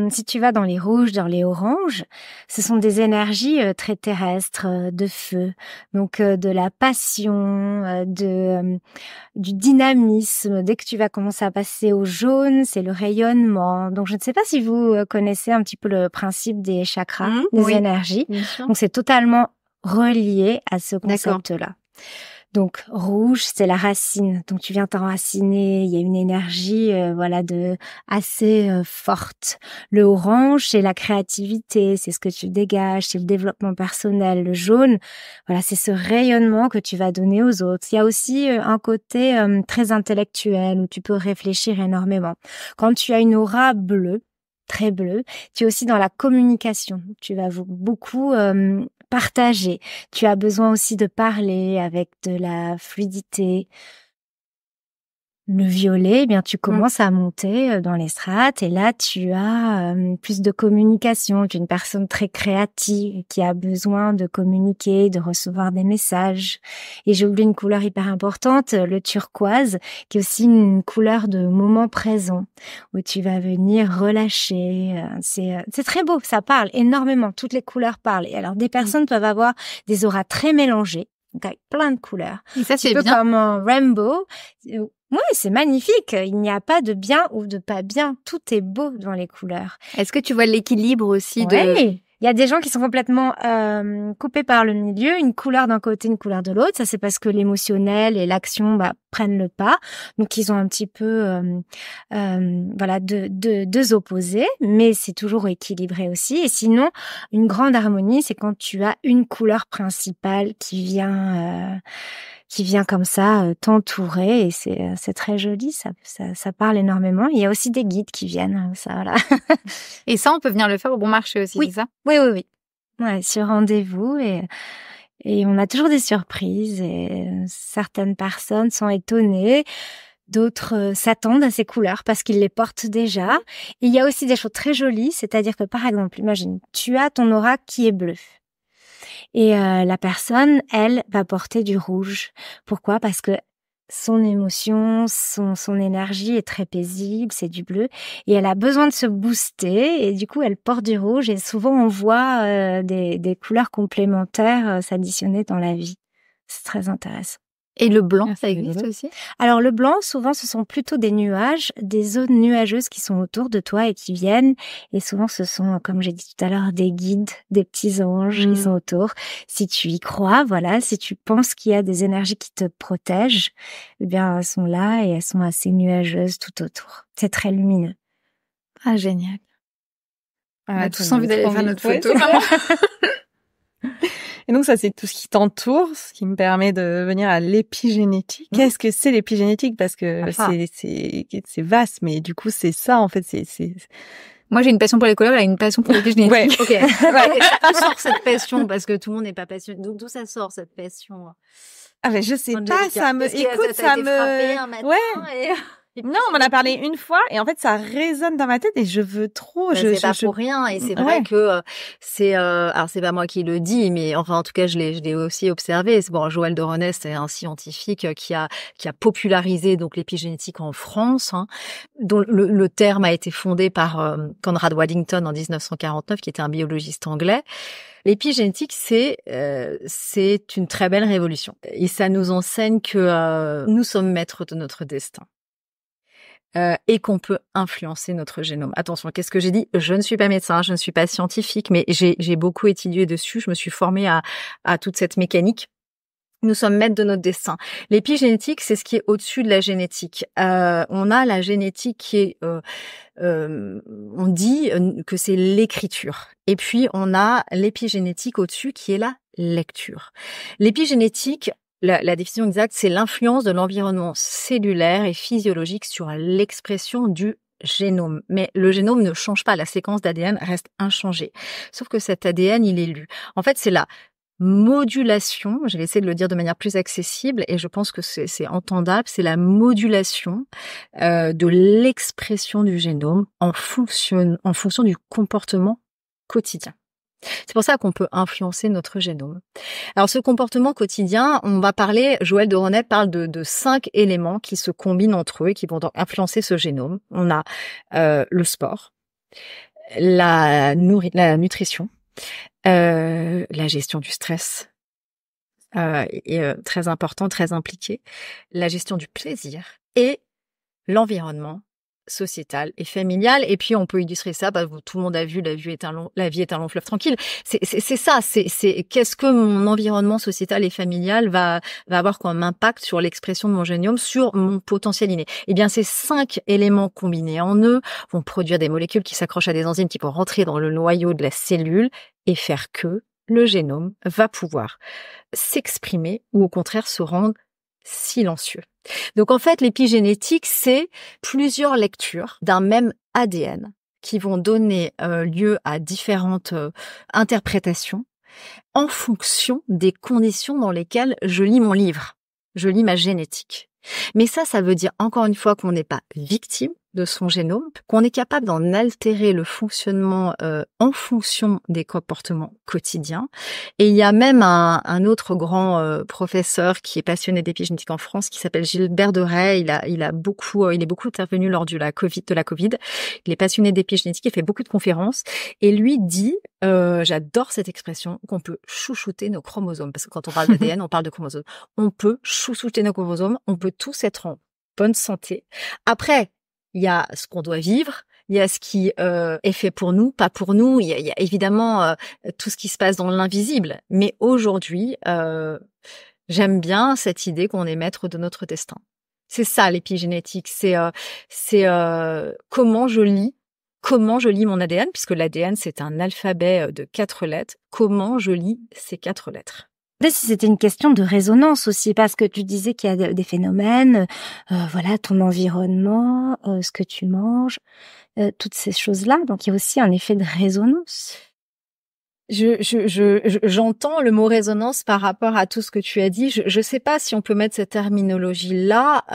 D: si tu vas dans les rouges, dans les oranges, ce sont des énergies très terrestres, de feu, donc de la passion, du dynamisme. Dès que tu vas commencer à passer au jaune, c'est le rayonnement. Donc, je ne sais pas si vous connaissez un petit peu le principe des chakras, des énergies. Donc, c'est totalement relié à ce concept-là. Donc, rouge, c'est la racine. Donc, tu viens t'enraciner. Il y a une énergie, de assez forte. Le orange, c'est la créativité. C'est ce que tu dégages. C'est le développement personnel. Le jaune, voilà, c'est ce rayonnement que tu vas donner aux autres. Il y a aussi un côté très intellectuel où tu peux réfléchir énormément. Quand tu as une aura bleue, très bleue, tu es aussi dans la communication. Tu vas beaucoup partager. Tu as besoin aussi de parler avec de la fluidité. Le violet, eh bien, tu commences à monter dans les strates et là, tu as plus de communication. Tu es une personne très créative qui a besoin de communiquer, de recevoir des messages. Et j'ai oublié une couleur hyper importante, le turquoise, qui est aussi une couleur de moment présent où tu vas venir relâcher. C'est très beau, ça parle énormément. Toutes les couleurs parlent. Et alors, des personnes peuvent avoir des auras très mélangées, donc avec plein de couleurs.
A: Et ça, c'est bien.
D: Comme un rainbow. Oui, c'est magnifique. Il n'y a pas de bien ou de pas bien. Tout est beau dans les couleurs.
A: Est-ce que tu vois l'équilibre aussi
D: Oui, il Il y a des gens qui sont complètement coupés par le milieu, une couleur d'un côté, une couleur de l'autre. Ça, c'est parce que l'émotionnel et l'action prennent le pas. Donc, ils ont un petit peu deux opposés, mais c'est toujours équilibré aussi. Et sinon, une grande harmonie, c'est quand tu as une couleur principale qui vient comme ça t'entourer, et c'est très joli, ça parle énormément. Il y a aussi des guides qui viennent, ça, voilà.
A: Et ça, on peut venir le faire au bon marché aussi,
D: oui.
A: C'est ça?
D: Oui. Ouais, sur rendez-vous, et on a toujours des surprises, et certaines personnes sont étonnées, d'autres s'attendent à ces couleurs parce qu'ils les portent déjà. Et il y a aussi des choses très jolies, c'est-à-dire que par exemple, imagine, tu as ton aura qui est bleu. Et la personne, elle, va porter du rouge. Pourquoi? Parce que son émotion, son énergie est très paisible, c'est du bleu. Et elle a besoin de se booster, et du coup, elle porte du rouge. Et souvent, on voit des couleurs complémentaires s'additionner dans la vie. C'est très intéressant.
A: Et le blanc, ça existe aussi?
D: Alors, le blanc, souvent, ce sont plutôt des nuages, des zones nuageuses qui sont autour de toi et qui viennent. Et souvent, ce sont, comme j'ai dit tout à l'heure, des guides, des petits anges qui sont autour. Si tu y crois, voilà, si tu penses qu'il y a des énergies qui te protègent, eh bien, elles sont là et elles sont assez nuageuses tout autour. C'est très lumineux.
A: Ah, génial. On a tous envie d'aller faire notre photo.
B: Et donc ça, c'est tout ce qui t'entoure, ce qui me permet de venir à l'épigénétique. Qu'est-ce que c'est l'épigénétique? Parce que c'est vaste, mais du coup, c'est ça, en fait, c'est...
A: Moi, j'ai une passion pour les couleurs, elle a une passion pour l'épigénétique.
C: Ouais. Ok. Ouais. D'où sort cette passion? Parce que tout le monde n'est pas passionné. Donc, d'où ça sort, cette passion?
B: Ah, mais je sais pas, ça me...
C: Écoute, ça me...
B: Ouais. Non, on m'en a parlé une fois et en fait ça résonne dans ma tête et je veux trop.
C: C'est pas pour rien, et c'est vrai que c'est alors c'est pas moi qui le dis, mais enfin en tout cas je l'ai aussi observé. C'est bon, Joël de Renesse, c'est un scientifique qui a popularisé donc l'épigénétique en France, dont le terme a été fondé par Conrad Waddington en 1949, qui était un biologiste anglais. L'épigénétique, c'est une très belle révolution, et ça nous enseigne que nous sommes maîtres de notre destin. Et qu'on peut influencer notre génome. Attention, qu'est-ce que j'ai dit? Je ne suis pas médecin, je ne suis pas scientifique, mais j'ai beaucoup étudié dessus, je me suis formée à toute cette mécanique. Nous sommes maîtres de notre destin. L'épigénétique, c'est ce qui est au-dessus de la génétique. On a la génétique qui est... on dit que c'est l'écriture. Et puis, on a l'épigénétique au-dessus qui est la lecture. L'épigénétique... La définition exacte, c'est l'influence de l'environnement cellulaire et physiologique sur l'expression du génome. Mais le génome ne change pas, la séquence d'ADN reste inchangée. Sauf que cet ADN, il est lu. En fait, c'est la modulation, je vais essayer de le dire de manière plus accessible, et je pense que c'est entendable, c'est la modulation de l'expression du génome en fonction du comportement quotidien. C'est pour ça qu'on peut influencer notre génome. Alors, ce comportement quotidien, on va parler, Joël de Renesse parle de 5 éléments qui se combinent entre eux et qui vont donc influencer ce génome. On a le sport, la nutrition, la gestion du stress, très important, très impliqué, la gestion du plaisir et l'environnement sociétal et familial. Et puis on peut illustrer ça, tout le monde a vu la vie est un long fleuve tranquille. C'est ça, c'est qu'est-ce que mon environnement sociétal et familial va avoir comme impact sur l'expression de mon génome, sur mon potentiel inné. Eh bien, ces 5 éléments combinés en eux vont produire des molécules qui s'accrochent à des enzymes qui vont rentrer dans le noyau de la cellule et faire que le génome va pouvoir s'exprimer ou au contraire se rendre silencieux. Donc en fait, l'épigénétique, c'est plusieurs lectures d'un même ADN qui vont donner lieu à différentes interprétations en fonction des conditions dans lesquelles je lis mon livre, je lis ma génétique. Mais ça veut dire encore une fois qu'on n'est pas victime de son génome, qu'on est capable d'en altérer le fonctionnement en fonction des comportements quotidiens. Et il y a même un autre grand professeur qui est passionné d'épigénétique en France, qui s'appelle Gilbert de Rais. Il est beaucoup intervenu lors de la Covid. Il est passionné d'épigénétique, il fait beaucoup de conférences, et lui dit, j'adore cette expression, qu'on peut chouchouter nos chromosomes, parce que quand on parle d'ADN, on parle de chromosomes. On peut chouchouter nos chromosomes, on peut tous être en bonne santé. Après, il y a ce qu'on doit vivre il y a ce qui est fait pour nous, pas pour nous. Il y a évidemment tout ce qui se passe dans l'invisible. Mais aujourd'hui, j'aime bien cette idée qu'on est maître de notre destin. C'est ça l'épigénétique. C'est comment je lis mon ADN, puisque l'ADN c'est un alphabet de 4 lettres. Comment je lis ces 4 lettres?
D: Si c'était une question de résonance aussi, parce que tu disais qu'il y a des phénomènes, voilà, ton environnement, ce que tu manges, toutes ces choses-là. Donc il y a aussi un effet de résonance.
C: J'entends le mot résonance par rapport à tout ce que tu as dit. Je sais pas si on peut mettre cette terminologie-là,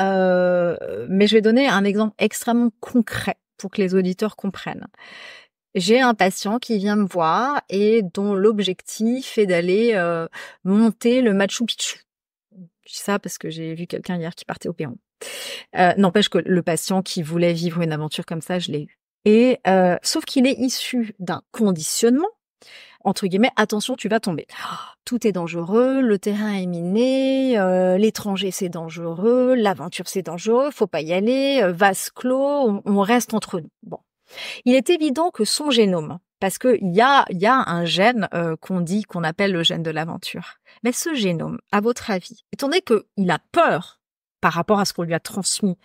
C: mais je vais donner un exemple extrêmement concret pour que les auditeurs comprennent. J'ai un patient qui vient me voir et dont l'objectif est d'aller monter le Machu Picchu. Je dis ça parce que j'ai vu quelqu'un hier qui partait au Pérou. N'empêche que le patient qui voulait vivre une aventure comme ça, je l'ai eu. Et sauf qu'il est issu d'un conditionnement, entre guillemets, attention, tu vas tomber. Tout est dangereux, le terrain est miné, l'étranger c'est dangereux, l'aventure c'est dangereux, faut pas y aller, vase clos, on reste entre nous. Bon. Il est évident que son génome, parce que il y a un gène qu'on appelle le gène de l'aventure. Mais ce génome, à votre avis, étant donné qu'il a peur par rapport à ce qu'on lui a transmis,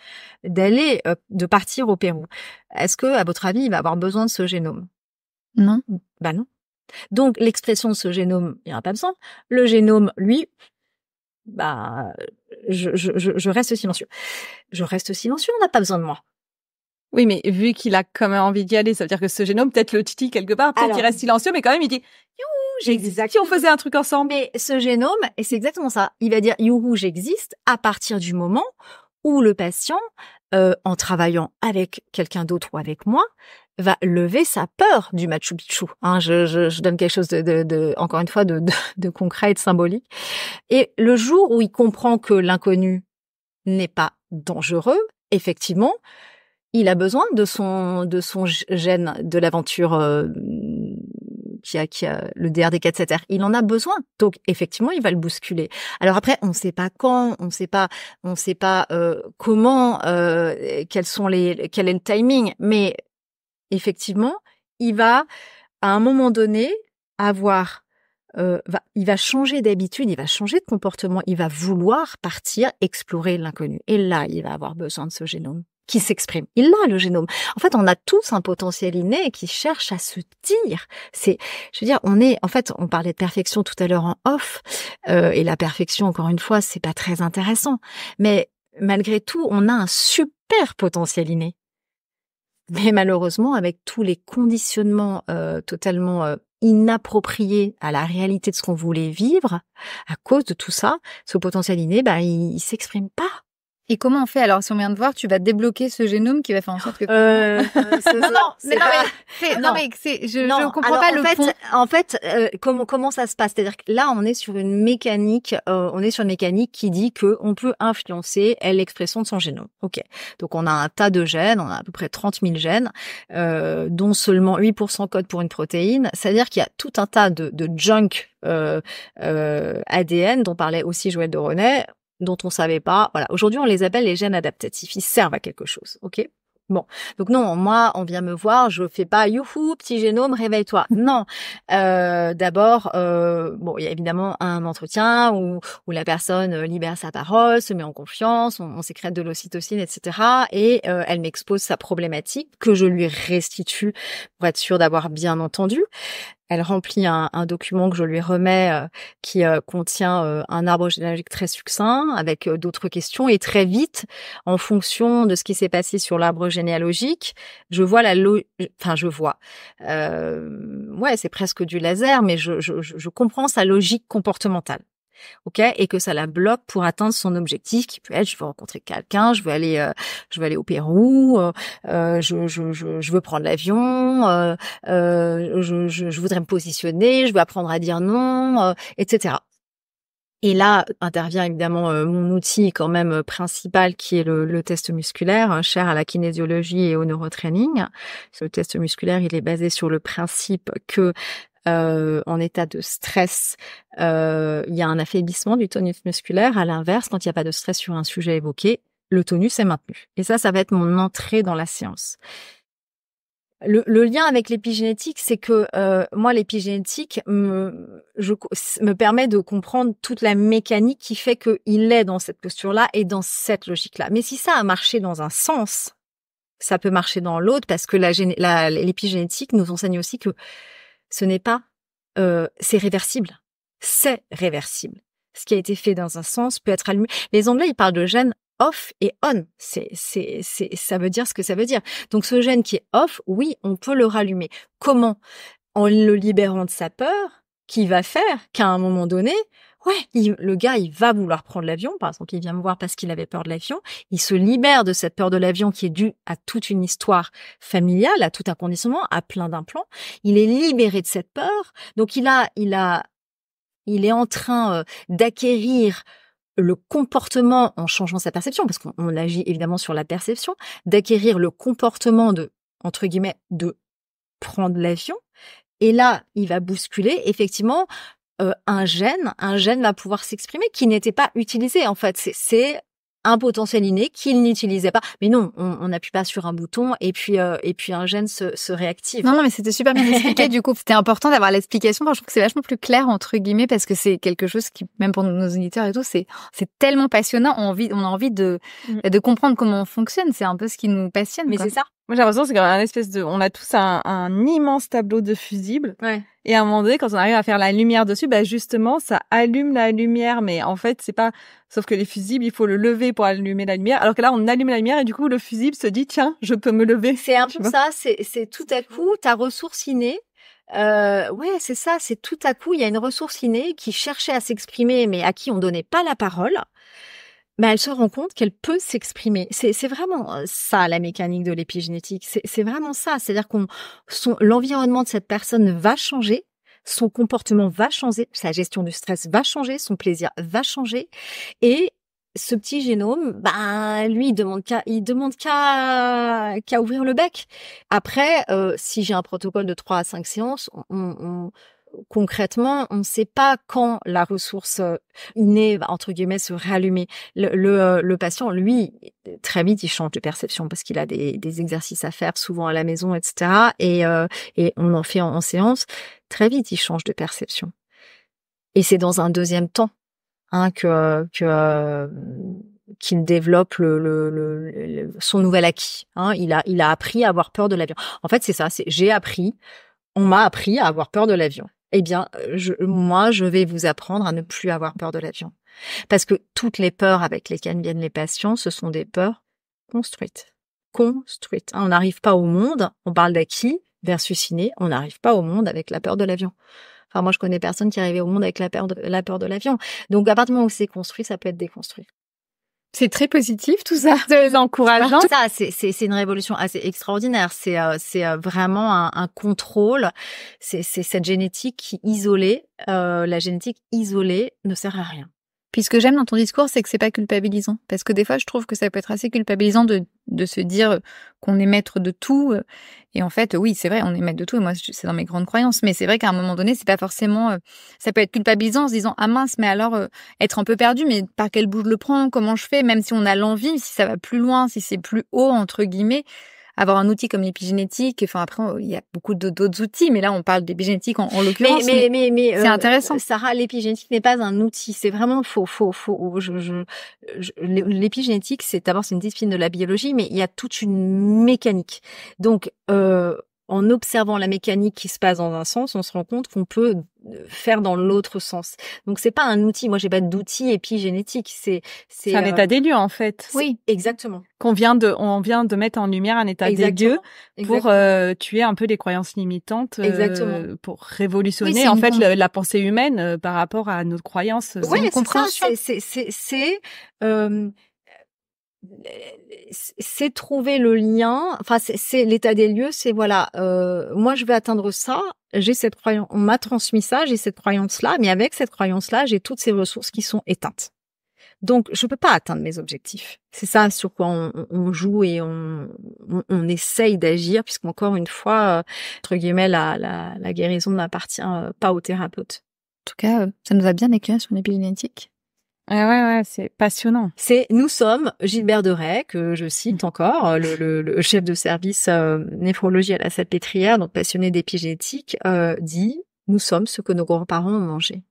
C: de partir au Pérou, est-ce que, à votre avis, il va avoir besoin de ce génome?
A: Non.
C: Bah non. Donc l'expression de ce génome, il n'y en a pas besoin. Le génome, lui, bah je reste silencieux. Je reste silencieux, on n'a pas besoin de moi.
B: Oui, mais vu qu'il a quand même envie d'y aller, ça veut dire que ce génome, peut-être le titille quelque part, peut-être qu'il reste silencieux, mais quand même, il dit « Youhou, j'existe ». Si on faisait un truc ensemble.
C: Mais ce génome, et c'est exactement ça, il va dire « Youhou, j'existe » à partir du moment où le patient, en travaillant avec quelqu'un d'autre ou avec moi, va lever sa peur du Machu Picchu. Hein, je donne quelque chose de encore une fois, de concret et de symbolique. Et le jour où il comprend que l'inconnu n'est pas dangereux, effectivement, il a besoin de son gène de l'aventure qui a le DRD4-7R. Il en a besoin. Donc effectivement, il va le bousculer. Alors après, on ne sait pas quand, on ne sait pas comment, quel est le timing, mais effectivement, il va à un moment donné avoir il va changer d'habitude, il va changer de comportement, il va vouloir partir explorer l'inconnu. Et là, il va avoir besoin de ce génome qui s'exprime. Il a le génome. En fait, on a tous un potentiel inné qui cherche à se dire. On parlait de perfection tout à l'heure en off, et la perfection, encore une fois, c'est pas très intéressant. Mais malgré tout, on a un super potentiel inné. Mais malheureusement, avec tous les conditionnements totalement inappropriés à la réalité de ce qu'on voulait vivre, à cause de tout ça, ce potentiel inné, il s'exprime pas.
A: Et comment on fait? Alors, si on vient de voir, tu vas débloquer ce génome qui va faire en sorte que... Je comprends pas le pont.
C: En fait, comment ça se passe? C'est-à-dire que là, on est sur une mécanique, qui dit que on peut influencer l'expression de son génome. Ok. Donc, on a un tas de gènes, on a à peu près 30 000 gènes, dont seulement 8% codent pour une protéine. C'est-à-dire qu'il y a tout un tas de junk ADN dont parlait aussi Joël de René, dont on savait pas. Voilà. Aujourd'hui, on les appelle les gènes adaptatifs. Ils servent à quelque chose. OK? Bon. Donc non, moi, on vient me voir, je fais pas youhou, petit génome, réveille-toi. Non. D'abord, il y a évidemment un entretien où la personne libère sa parole, se met en confiance, on sécrète de l'ocytocine, etc. Et elle m'expose sa problématique que je lui restitue pour être sûre d'avoir bien entendu. Elle remplit un document que je lui remets qui contient un arbre généalogique très succinct avec d'autres questions, et très vite, en fonction de ce qui s'est passé sur l'arbre généalogique, je vois c'est presque du laser, mais je comprends sa logique comportementale. OK, et que ça la bloque pour atteindre son objectif qui peut être je veux rencontrer quelqu'un, je veux aller au Pérou, je veux prendre l'avion, je voudrais me positionner, je veux apprendre à dire non, etc. Et là intervient évidemment mon outil quand même principal qui est le test musculaire, cher à la kinésiologie et au neurotraining. Ce test musculaire, il est basé sur le principe que en état de stress, il y a un affaiblissement du tonus musculaire. À l'inverse, quand il n'y a pas de stress sur un sujet évoqué, le tonus est maintenu. Et ça va être mon entrée dans la séance. Le lien avec l'épigénétique, c'est que moi, l'épigénétique me permet de comprendre toute la mécanique qui fait qu'il est dans cette posture-là et dans cette logique-là. Mais si ça a marché dans un sens, ça peut marcher dans l'autre, parce que l'épigénétique nous enseigne aussi que ce n'est pas, c'est réversible. C'est réversible. Ce qui a été fait dans un sens peut être allumé. Les Anglais, ils parlent de gènes off et on. Ça veut dire ce que ça veut dire. Donc, ce gène qui est off, oui, on peut le rallumer. Comment? En le libérant de sa peur, qui va faire qu'à un moment donné, le gars, il va vouloir prendre l'avion. Par exemple, il vient me voir parce qu'il avait peur de l'avion. Il se libère de cette peur de l'avion qui est due à toute une histoire familiale, à tout un conditionnement, à plein d'implants. Il est libéré de cette peur. Donc, il est en train d'acquérir le comportement en changeant sa perception, parce qu'on agit évidemment sur la perception, d'acquérir le comportement entre guillemets, de prendre l'avion. Et là, il va bousculer, effectivement, un gène va pouvoir s'exprimer qui n'était pas utilisé. En fait, c'est un potentiel inné qu'il n'utilisait pas. Mais non, on n'appuie pas sur un bouton et puis un gène se réactive.
A: Non, mais c'était super bien expliqué. Du coup, c'était important d'avoir l'explication. Je trouve que c'est vachement plus clair, entre guillemets, parce que c'est quelque chose qui, même pour nos auditeurs et tout, c'est tellement passionnant. On a envie de comprendre comment on fonctionne. C'est un peu ce qui nous passionne.
C: Mais c'est ça.
B: Moi, j'ai l'impression que c'est un espèce de, on a tous un immense tableau de fusibles.
C: Ouais.
B: Et à un moment donné, quand on arrive à faire la lumière dessus, justement, ça allume la lumière. Mais en fait, c'est pas, sauf que les fusibles, il faut le lever pour allumer la lumière. Alors que là, on allume la lumière et du coup, le fusible se dit, tiens, je peux me lever.
C: C'est un peu ça. C'est tout à coup, ta ressource innée. C'est ça. C'est tout à coup, il y a une ressource innée qui cherchait à s'exprimer, mais à qui on donnait pas la parole. Mais elle se rend compte qu'elle peut s'exprimer. C'est vraiment ça, la mécanique de l'épigénétique. C'est vraiment ça. C'est-à-dire l'environnement de cette personne va changer, son comportement va changer, sa gestion du stress va changer, son plaisir va changer. Et ce petit génome, lui, il demande qu'à ouvrir le bec. Après, si j'ai un protocole de 3 à 5 séances, concrètement, on ne sait pas quand la ressource innée va, entre guillemets, se réallumer. Le patient, lui, très vite, il change de perception parce qu'il a des exercices à faire, souvent à la maison, etc. Et on en fait en séance. Très vite, il change de perception. Et c'est dans un deuxième temps qu'il développe son nouvel acquis. Il a appris à avoir peur de l'avion. En fait, c'est ça. On m'a appris à avoir peur de l'avion. Eh bien, je vais vous apprendre à ne plus avoir peur de l'avion. Parce que toutes les peurs avec lesquelles viennent les patients, ce sont des peurs construites. On n'arrive pas au monde, on parle d'acquis versus inné, on n'arrive pas au monde avec la peur de l'avion. Enfin, moi, je connais personne qui arrivait au monde avec la peur de l'avion. Donc, à partir du moment où c'est construit, ça peut être déconstruit.
A: C'est très positif, tout ça. C'est encourageant.
C: Ça, c'est une révolution assez extraordinaire. C'est vraiment un contrôle. C'est cette génétique qui isolée, la génétique isolée ne sert à rien.
A: Puis ce que j'aime dans ton discours, c'est que c'est pas culpabilisant. Parce que des fois, je trouve que ça peut être assez culpabilisant de se dire qu'on est maître de tout. Et en fait, oui, c'est vrai, on est maître de tout. Et moi, c'est dans mes grandes croyances. Mais c'est vrai qu'à un moment donné, c'est pas forcément, ça peut être culpabilisant en se disant, ah mince, mais alors, être un peu perdu, mais par quel bout je le prends? Comment je fais? Même si on a l'envie, si ça va plus loin, si c'est plus haut, entre guillemets. Avoir un outil comme l'épigénétique, enfin après il y a beaucoup d'autres outils, mais là on parle d'épigénétique en l'occurrence. Mais c'est intéressant.
C: Sarah, l'épigénétique n'est pas un outil, c'est vraiment faux. L'épigénétique, c'est une discipline de la biologie, mais il y a toute une mécanique. Donc en observant la mécanique qui se passe dans un sens, on se rend compte qu'on peut faire dans l'autre sens. Donc c'est pas un outil. Moi, j'ai pas d'outil épigénétique. C'est
B: un état des lieux en fait.
C: Oui, exactement.
B: On vient de mettre en lumière un état des lieux pour tuer un peu les croyances limitantes. Pour révolutionner en fait la pensée humaine par rapport à nos croyances.
C: Oui,
B: compréhension.
C: C'est trouver le lien. Enfin, c'est l'état des lieux. C'est voilà. Moi, je vais atteindre ça. J'ai cette croyance. On m'a transmis ça. J'ai cette croyance-là. Mais avec cette croyance-là, j'ai toutes ces ressources qui sont éteintes. Donc, je peux pas atteindre mes objectifs. C'est ça sur quoi on joue et on essaye d'agir, puisqu'encore une fois, entre guillemets, la guérison n'appartient pas au thérapeute.
A: En tout cas, ça nous a bien éclairé sur l'épigénétique.
B: Ouais, c'est passionnant.
C: Nous sommes, Gilbert Deray, que je cite encore, le chef de service néphrologie à la Salpêtrière, donc passionné d'épigénétique, dit « Nous sommes ce que nos grands-parents ont mangé ».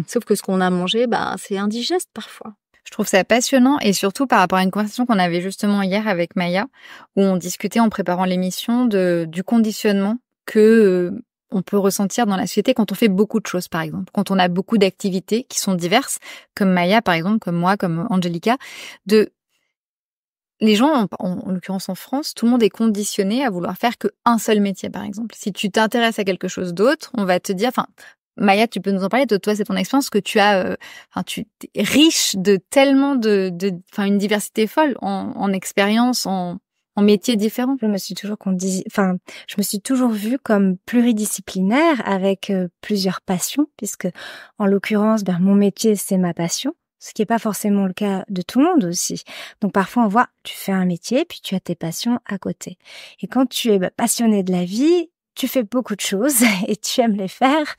C: Sauf que ce qu'on a mangé, c'est indigeste parfois.
A: Je trouve ça passionnant et surtout par rapport à une conversation qu'on avait justement hier avec Maya, où on discutait en préparant l'émission du conditionnement que on peut ressentir dans la société quand on fait beaucoup de choses, par exemple. Quand on a beaucoup d'activités qui sont diverses, comme Maya, par exemple, comme moi, comme Angelica, les gens, en l'occurrence en France, tout le monde est conditionné à vouloir faire qu'un seul métier, par exemple. Si tu t'intéresses à quelque chose d'autre, on va te dire, Maya, tu peux nous en parler, toi, c'est ton expérience que tu as, tu es riche de tellement une diversité folle en expériences, en métiers différents.
D: Je me suis toujours vue comme pluridisciplinaire avec plusieurs passions, puisque en l'occurrence, mon métier c'est ma passion, ce qui est pas forcément le cas de tout le monde aussi. Donc parfois on voit, tu fais un métier puis tu as tes passions à côté. Et quand tu es passionné de la vie, tu fais beaucoup de choses et tu aimes les faire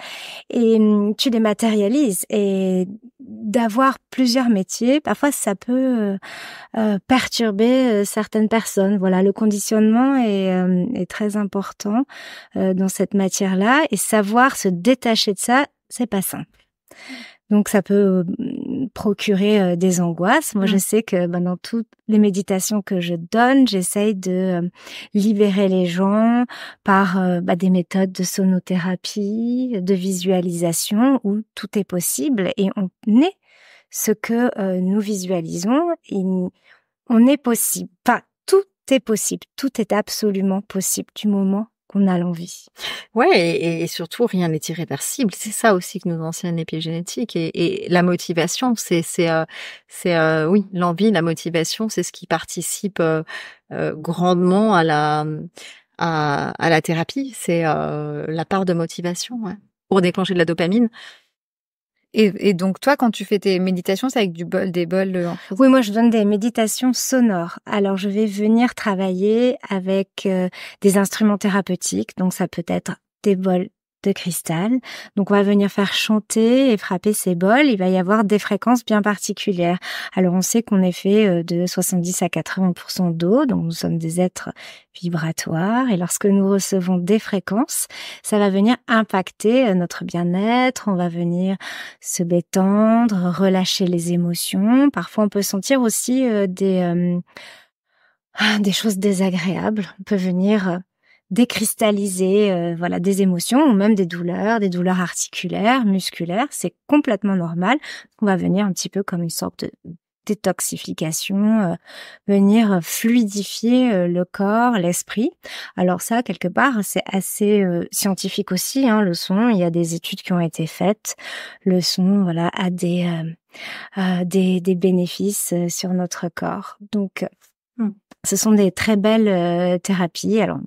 D: et tu les matérialises. Et d'avoir plusieurs métiers, parfois ça peut perturber certaines personnes. Voilà, le conditionnement est très important dans cette matière-là et savoir se détacher de ça, c'est pas simple. Donc ça peut procurer des angoisses. Moi, je sais que dans toutes les méditations que je donne, j'essaye de libérer les gens par des méthodes de sonothérapie, de visualisation, où tout est possible et on est ce que nous visualisons. Et on est possible. Tout est possible. Tout est absolument possible du moment qu'on a l'envie.
C: Ouais, et surtout, rien n'est irréversible. C'est ça aussi que nous enseigne l'épigénétique. Et la motivation, oui, l'envie, la motivation, c'est ce qui participe grandement à la thérapie. C'est la part de motivation, ouais, pour déclencher de la dopamine.
A: Et donc, toi, quand tu fais tes méditations, c'est avec des bols
D: Oui, moi, je donne des méditations sonores. Alors, je vais venir travailler avec des instruments thérapeutiques. Donc, ça peut être des bols de cristal. Donc, on va venir faire chanter et frapper ces bols. Il va y avoir des fréquences bien particulières. Alors, on sait qu'on est fait de 70 à 80% d'eau. Donc, nous sommes des êtres vibratoires. Et lorsque nous recevons des fréquences, ça va venir impacter notre bien-être. On va venir se détendre, relâcher les émotions. Parfois, on peut sentir aussi des choses désagréables. On peut venir décristalliser des émotions ou même des douleurs articulaires, musculaires. C'est complètement normal. On va venir un petit peu comme une sorte de détoxification, venir fluidifier le corps, l'esprit. Alors ça, quelque part, c'est assez scientifique aussi, le son. Il y a des études qui ont été faites. Le son, a des bénéfices sur notre corps. Donc, ce sont des très belles thérapies. Alors,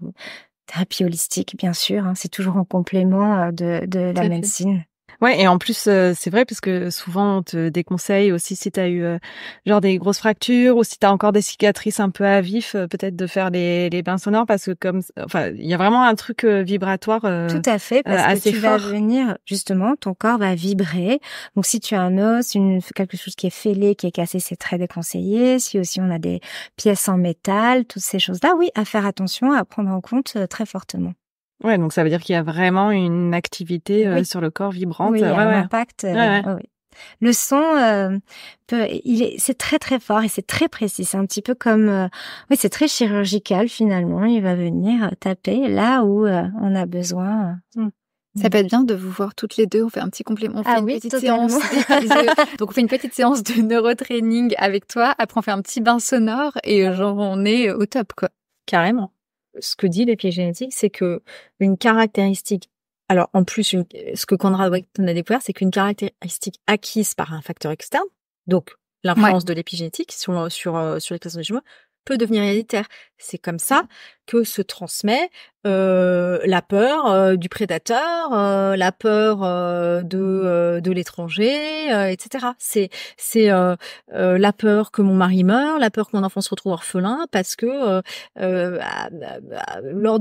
D: thérapie holistique, bien sûr, c'est toujours en complément de la médecine.
B: Ouais, et en plus, c'est vrai, parce que souvent, on te déconseille aussi si t'as eu genre des grosses fractures ou si t'as encore des cicatrices un peu à vif, peut-être de faire les bains sonores, parce que il y a vraiment un truc vibratoire
D: tout à fait, parce que tu vas venir, justement, ton corps va vibrer. Donc, si tu as un os, quelque chose qui est fêlé, qui est cassé, c'est très déconseillé. Si aussi on a des pièces en métal, toutes ces choses-là, oui, à faire attention, à prendre en compte très fortement.
B: Ouais, donc ça veut dire qu'il y a vraiment une activité sur le corps vibrante.
D: Oui, il y a un impact. Oui. Le son, c'est très très fort et c'est très précis. C'est un petit peu comme, c'est très chirurgical finalement. Il va venir taper là où on a besoin.
A: Ça peut être bien de vous voir toutes les deux. On fait un petit complément. On fait une petite séance. Donc on fait une petite séance de neurotraining avec toi. Après on fait un petit bain sonore et on est au top, quoi.
C: Carrément. Ce que dit l'épigénétique, c'est que une caractéristique, alors en plus, ce que Conrad Weighton a découvert, c'est qu'une caractéristique acquise par un facteur externe, donc l'influence de l'épigénétique sur l'expression des jumeaux, peut devenir héréditaire. C'est comme ça que se transmet la peur du prédateur, la peur de l'étranger, etc. C'est la peur que mon mari meure, la peur que mon enfant se retrouve orphelin parce que lors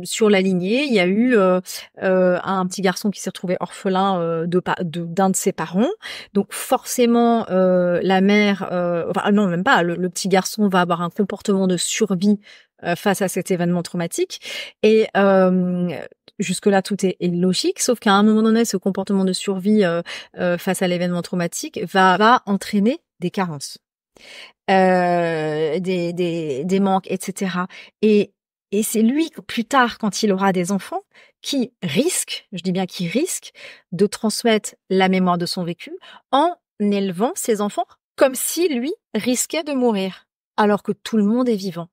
C: sur la lignée, il y a eu un petit garçon qui s'est retrouvé orphelin d'un de ses parents. Donc forcément la mère, enfin non même pas, le petit garçon va avoir un comportement de survie face à cet événement traumatique. Et jusque-là, tout est logique, sauf qu'à un moment donné, ce comportement de survie face à l'événement traumatique va entraîner des carences, des manques, etc. Et c'est lui, plus tard, quand il aura des enfants, qui risque, je dis bien qui risque, de transmettre la mémoire de son vécu en élevant ses enfants comme si lui risquait de mourir, alors que tout le monde est vivant.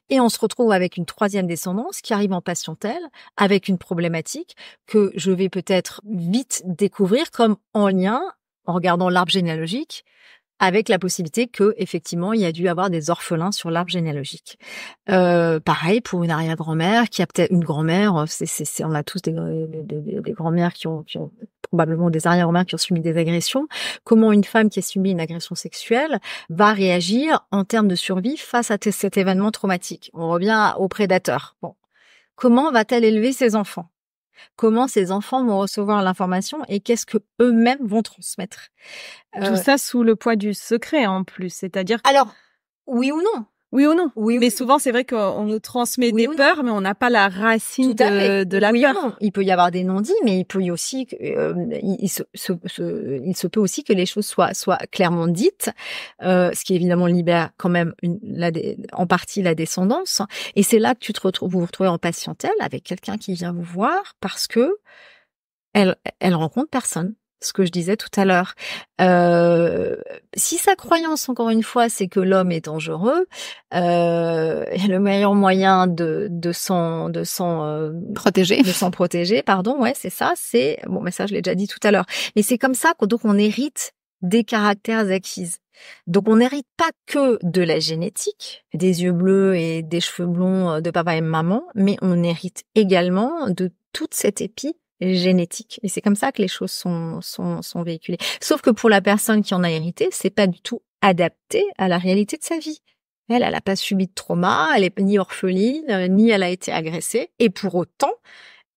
C: Et on se retrouve avec une troisième descendance qui arrive en patientèle avec une problématique que je vais peut-être vite découvrir comme en lien, en regardant l'arbre généalogique, avec la possibilité que effectivement il y a dû avoir des orphelins sur l'arbre généalogique. Pareil pour une arrière-grand-mère qui a peut-être une grand-mère. On a tous des grand-mères qui ont probablement des arrière-grand-mères qui ont subi des agressions. Comment une femme qui a subi une agression sexuelle va réagir en termes de survie face à cet événement traumatique? On revient au prédateur. Bon, comment va-t-elle élever ses enfants? Comment ces enfants vont recevoir l'information et qu'est-ce que eux-mêmes vont transmettre?
B: Tout ça sous le poids du secret en plus, c'est-à-dire.
C: Alors, oui ou non?
B: Oui ou non?
C: Oui.
B: Mais souvent, c'est vrai qu'on nous transmet des peurs, mais on n'a pas la racine de la peur.
C: Non. Il peut y avoir des non-dits, mais il peut y aussi, il se peut aussi que les choses soient clairement dites, ce qui évidemment libère quand même en partie la descendance. Et c'est là que vous vous retrouvez en patientèle avec quelqu'un qui vient vous voir parce que elle rencontre personne. Ce que je disais tout à l'heure. Si sa croyance, encore une fois, c'est que l'homme est dangereux, le meilleur moyen de s'en protéger, pardon, ouais, c'est ça, bon, mais ça, je l'ai déjà dit tout à l'heure. Mais c'est comme ça donc on hérite des caractères acquis. Donc on n'hérite pas que de la génétique, des yeux bleus et des cheveux blonds de papa et maman, mais on hérite également de toute cette épi génétique. Et c'est comme ça que les choses sont véhiculées. Sauf que pour la personne qui en a hérité, c'est pas du tout adapté à la réalité de sa vie. Elle a pas subi de trauma, elle est ni orpheline, ni elle a été agressée. Et pour autant,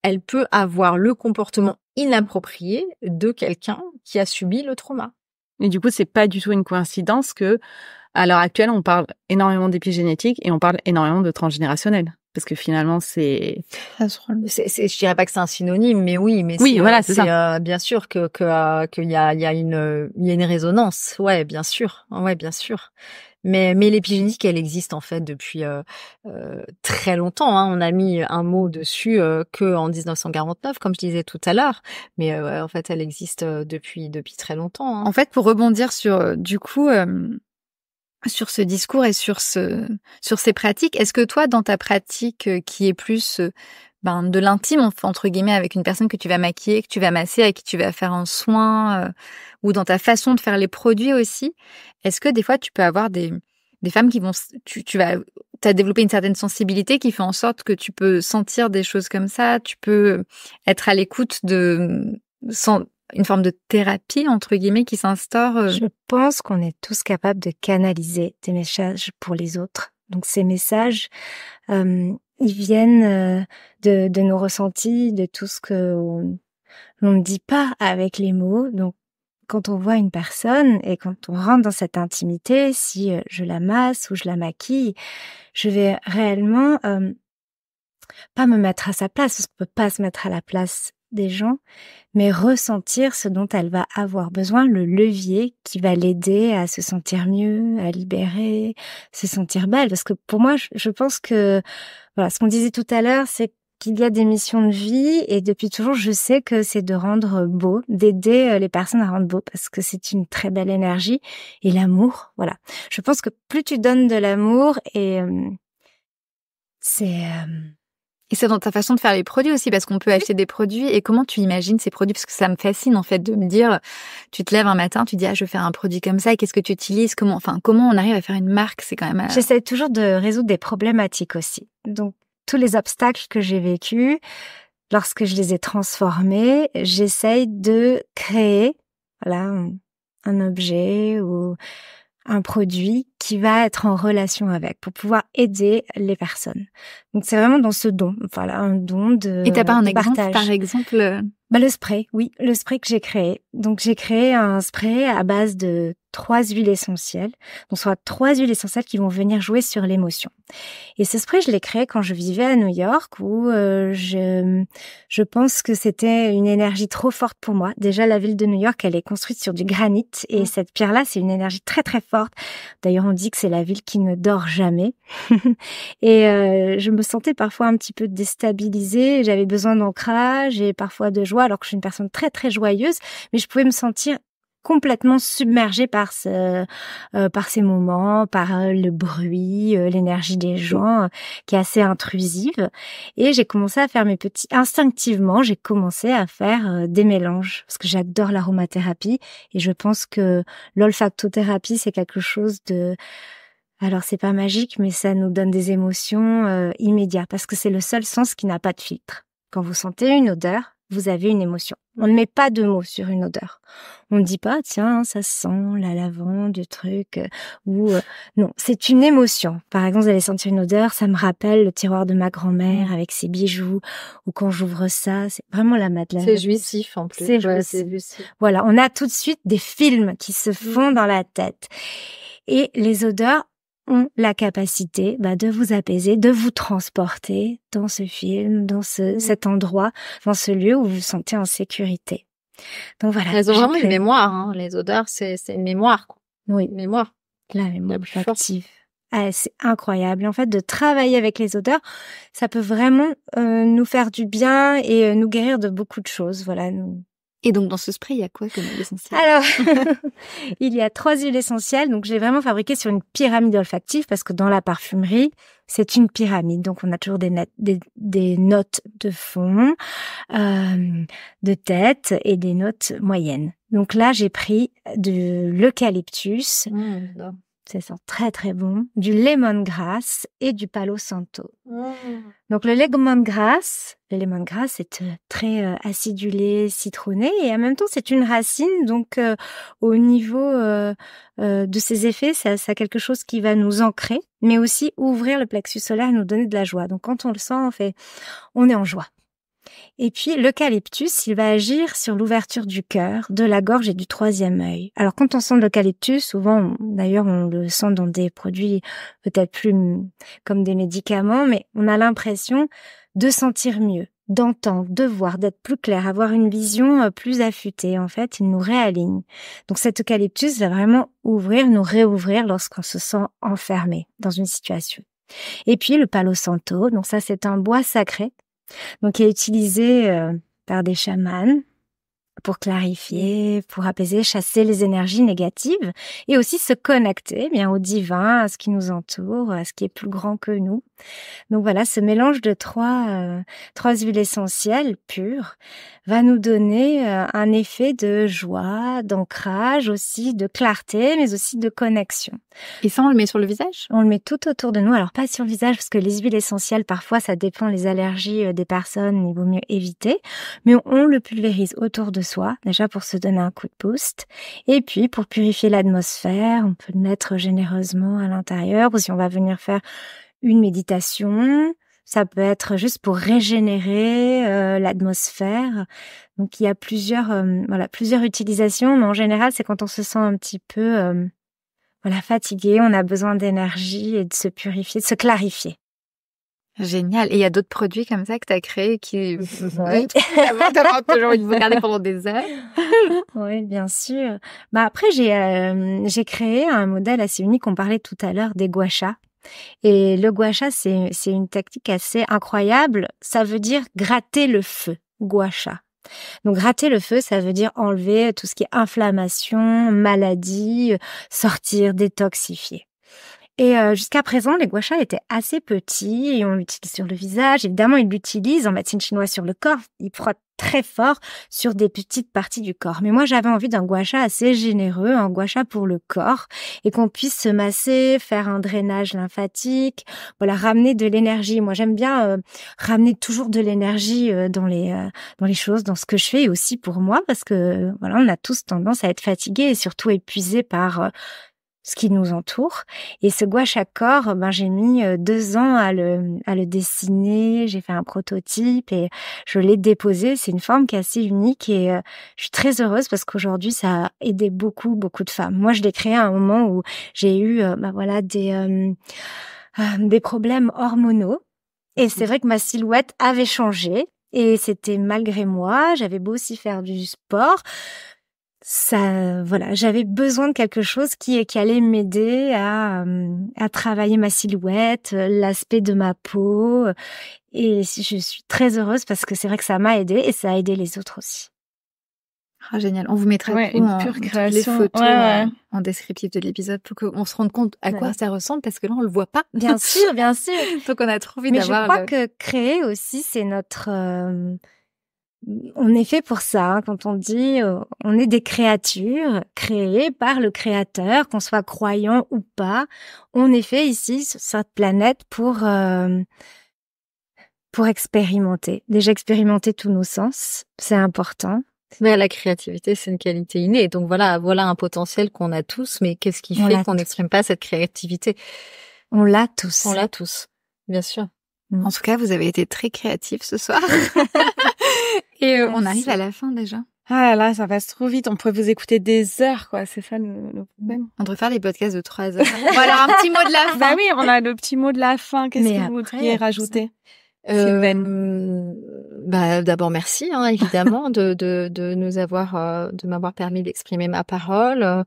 C: elle peut avoir le comportement inapproprié de quelqu'un qui a subi le trauma.
B: Et du coup, c'est pas du tout une coïncidence que, à l'heure actuelle, on parle énormément d'épigénétique et on parle énormément de transgénérationnel. Parce que finalement,
C: je dirais pas que c'est un synonyme, mais oui,
B: voilà, c'est ça.
C: Bien sûr qu'il y a une résonance. Ouais, bien sûr. Mais l'épigénétique, elle existe en fait depuis très longtemps. Hein. On a mis un mot dessus que en 1949, comme je disais tout à l'heure. Mais en fait, elle existe depuis très longtemps. Hein.
A: En fait, pour rebondir sur du coup. Sur ce discours et sur ces pratiques, est-ce que toi, dans ta pratique qui est plus de l'intime, entre guillemets, avec une personne que tu vas maquiller, que tu vas masser, avec qui tu vas faire un soin, ou dans ta façon de faire les produits aussi, est-ce que des fois, tu peux avoir des femmes qui vont... T'as développé une certaine sensibilité qui fait en sorte que tu peux sentir des choses comme ça, tu peux être à l'écoute une forme de thérapie, entre guillemets, qui s'instaure.
D: Je pense qu'on est tous capables de canaliser des messages pour les autres. Donc ces messages, ils viennent de nos ressentis, de tout ce que l'on ne dit pas avec les mots. Donc quand on voit une personne et quand on rentre dans cette intimité, si je la masse ou je la maquille, je vais réellement pas me mettre à sa place, parce qu'on peut pas se mettre à la place des gens, mais ressentir ce dont elle va avoir besoin, le levier qui va l'aider à se sentir mieux, à libérer, se sentir belle. Parce que pour moi, je pense que, voilà, ce qu'on disait tout à l'heure, c'est qu'il y a des missions de vie et depuis toujours, je sais que c'est de rendre beau, d'aider les personnes à rendre beau parce que c'est une très belle énergie. Et l'amour, voilà. Je pense que plus tu donnes de l'amour et
A: Et c'est dans ta façon de faire les produits aussi, parce qu'on peut acheter des produits. Et comment tu imagines ces produits? Parce que ça me fascine, en fait, de me dire, tu te lèves un matin, tu dis, je vais faire un produit comme ça, et qu'est-ce que tu utilises? Comment on arrive à faire une marque? C'est quand même...
D: J'essaie toujours de résoudre des problématiques aussi. Donc, tous les obstacles que j'ai vécus, lorsque je les ai transformés, j'essaye de créer, un objet ou un produit qui va être en relation avec, pour pouvoir aider les personnes. Donc c'est vraiment dans ce don, un don de
A: Et t'as pas un exemple,
D: partage.
A: par exemple?
D: Le spray, oui, le spray que j'ai créé. Donc j'ai créé un spray à base de 3 huiles essentielles, donc soit 3 huiles essentielles qui vont venir jouer sur l'émotion. Et ce spray, je l'ai créé quand je vivais à New York, où je pense que c'était une énergie trop forte pour moi. Déjà, la ville de New York, elle est construite sur du granit, et cette pierre-là, c'est une énergie très très forte. D'ailleurs, on dit que c'est la ville qui ne dort jamais. Et je me sentais parfois un petit peu déstabilisée. J'avais besoin d'ancrage et parfois de joie, alors que je suis une personne très très joyeuse, mais je pouvais me sentir complètement submergée par ces moments, par le bruit, l'énergie des gens qui est assez intrusive. Et j'ai commencé à faire instinctivement, j'ai commencé à faire des mélanges, parce que j'adore l'aromathérapie, et je pense que l'olfactothérapie, c'est quelque chose alors c'est pas magique, mais ça nous donne des émotions immédiates, parce que c'est le seul sens qui n'a pas de filtre. Quand vous sentez une odeur, vous avez une émotion. On ne met pas de mots sur une odeur. On ne dit pas, tiens, ça sent la lavande, du truc, non, c'est une émotion. Par exemple, vous allez sentir une odeur, ça me rappelle le tiroir de ma grand-mère avec ses bijoux, ou quand j'ouvre ça, c'est vraiment la Madeleine.
C: C'est jouissif, en plus.
D: C'est jouissif. Voilà, on a tout de suite des films qui se font dans la tête. Et les odeurs ont la capacité de vous apaiser, de vous transporter dans ce film, dans cet endroit, dans ce lieu où vous vous sentez en sécurité. Donc voilà.
C: Elles ont vraiment une mémoire, hein. Les odeurs, c'est une mémoire, quoi.
D: Oui.
C: Une mémoire.
D: La mémoire active. C'est incroyable. Et en fait, de travailler avec les odeurs, ça peut vraiment nous faire du bien et nous guérir de beaucoup de choses. Voilà.
A: Et donc, dans ce spray, il y a quoi comme huile essentielle?
D: Alors, il y a 3 huiles essentielles. Donc, j'ai vraiment fabriqué sur une pyramide olfactive, parce que dans la parfumerie, c'est une pyramide. Donc, on a toujours des notes de fond, de tête et des notes moyennes. Donc là, j'ai pris de l'eucalyptus. Ça sent très très bon, du lemongrass et du palo santo. Donc le lemongrass est très acidulé, citronné, et en même temps c'est une racine, donc au niveau de ses effets, ça a quelque chose qui va nous ancrer, mais aussi ouvrir le plexus solaire et nous donner de la joie. Donc quand on le sent, on est en joie. Et puis, l'eucalyptus, il va agir sur l'ouverture du cœur, de la gorge et du 3e œil. Alors, quand on sent l'eucalyptus, souvent, d'ailleurs, on le sent dans des produits peut-être plus comme des médicaments, mais on a l'impression de sentir mieux, d'entendre, de voir, d'être plus clair, avoir une vision plus affûtée. En fait, il nous réaligne. Donc, cet eucalyptus va vraiment nous réouvrir lorsqu'on se sent enfermé dans une situation. Et puis, le palo santo, donc ça, c'est un bois sacré. Donc, il est utilisé par des chamans pour clarifier, pour apaiser, chasser les énergies négatives et aussi se connecter bien au divin, à ce qui nous entoure, à ce qui est plus grand que nous. Donc voilà, ce mélange de trois huiles essentielles pures va nous donner un effet de joie, d'ancrage aussi, de clarté, mais aussi de connexion.
A: Et ça, on le met sur le visage?
D: On le met tout autour de nous. Alors, pas sur le visage, parce que les huiles essentielles, parfois, ça dépend les allergies des personnes, il vaut mieux éviter. Mais on le pulvérise autour de soi, déjà pour se donner un coup de boost. Et puis, pour purifier l'atmosphère, on peut le mettre généreusement à l'intérieur, ou si on va venir faire une méditation, ça peut être juste pour régénérer l'atmosphère. Donc, il y a plusieurs utilisations, mais en général, c'est quand on se sent un petit peu fatigué, on a besoin d'énergie et de se purifier, de se clarifier.
A: Génial. Et il y a d'autres produits comme ça que tu as créés qui t'as toujours envie de vous garder pendant des heures?
D: Oui, bien sûr. Après, j'ai créé un modèle assez unique. On parlait tout à l'heure des gua sha. Et le gua sha, c'est une technique assez incroyable. Ça veut dire gratter le feu, gua sha. Donc, gratter le feu, ça veut dire enlever tout ce qui est inflammation, maladie, sortir, détoxifier. Et jusqu'à présent, les gua sha étaient assez petits et on l'utilise sur le visage. Évidemment, ils l'utilisent en médecine chinoise sur le corps. Ils frottent très fort sur des petites parties du corps. Mais moi, j'avais envie d'un gua sha assez généreux, un gua sha pour le corps, et qu'on puisse se masser, faire un drainage lymphatique, voilà, ramener de l'énergie. Moi, j'aime bien ramener toujours de l'énergie dans les choses, dans ce que je fais, et aussi pour moi, parce que voilà, on a tous tendance à être fatigués et surtout épuisés par ce qui nous entoure. Et ce gua sha corps, j'ai mis 2 ans à le dessiner. J'ai fait un prototype et je l'ai déposé. C'est une forme qui est assez unique et je suis très heureuse parce qu'aujourd'hui, ça a aidé beaucoup de femmes. Moi, je l'ai créé à un moment où j'ai eu des problèmes hormonaux. Et c'est vrai que ma silhouette avait changé. Et c'était malgré moi. J'avais beau aussi faire du sport. Ça, voilà, j'avais besoin de quelque chose qui allait m'aider à travailler ma silhouette, l'aspect de ma peau. Et je suis très heureuse parce que c'est vrai que ça m'a aidée et ça a aidé les autres aussi.
A: Ah, génial. On vous mettra
B: une pure création.
A: Les photos en descriptif de l'épisode pour qu'on se rende compte à quoi ça ressemble parce que là, on le voit pas.
D: Bien sûr.
A: Donc, on a trop envie
D: d'avoir... Mais je crois que créer aussi, c'est notre... On est fait pour ça, hein, quand on dit on est des créatures créées par le créateur, qu'on soit croyant ou pas. On est fait ici sur cette planète pour expérimenter. Déjà expérimenter tous nos sens, c'est important.
C: Mais la créativité, c'est une qualité innée. Donc voilà un potentiel qu'on a tous, mais qu'est-ce qui fait qu'on n'exprime pas cette créativité?
D: On l'a tous.
C: On l'a tous, bien sûr.
A: En tout cas, vous avez été très créatifs ce soir. Et on arrive à la fin déjà.
B: Ah là, ça passe trop vite. On pourrait vous écouter des heures, quoi. C'est ça le problème.
A: On devrait faire les podcasts de 3 heures. Voilà, un petit mot de la fin.
B: Bah oui, on a le petit mot de la fin. Qu'est-ce que vous voudriez rajouter?
C: D'abord merci évidemment de nous avoir de m'avoir permis d'exprimer ma parole.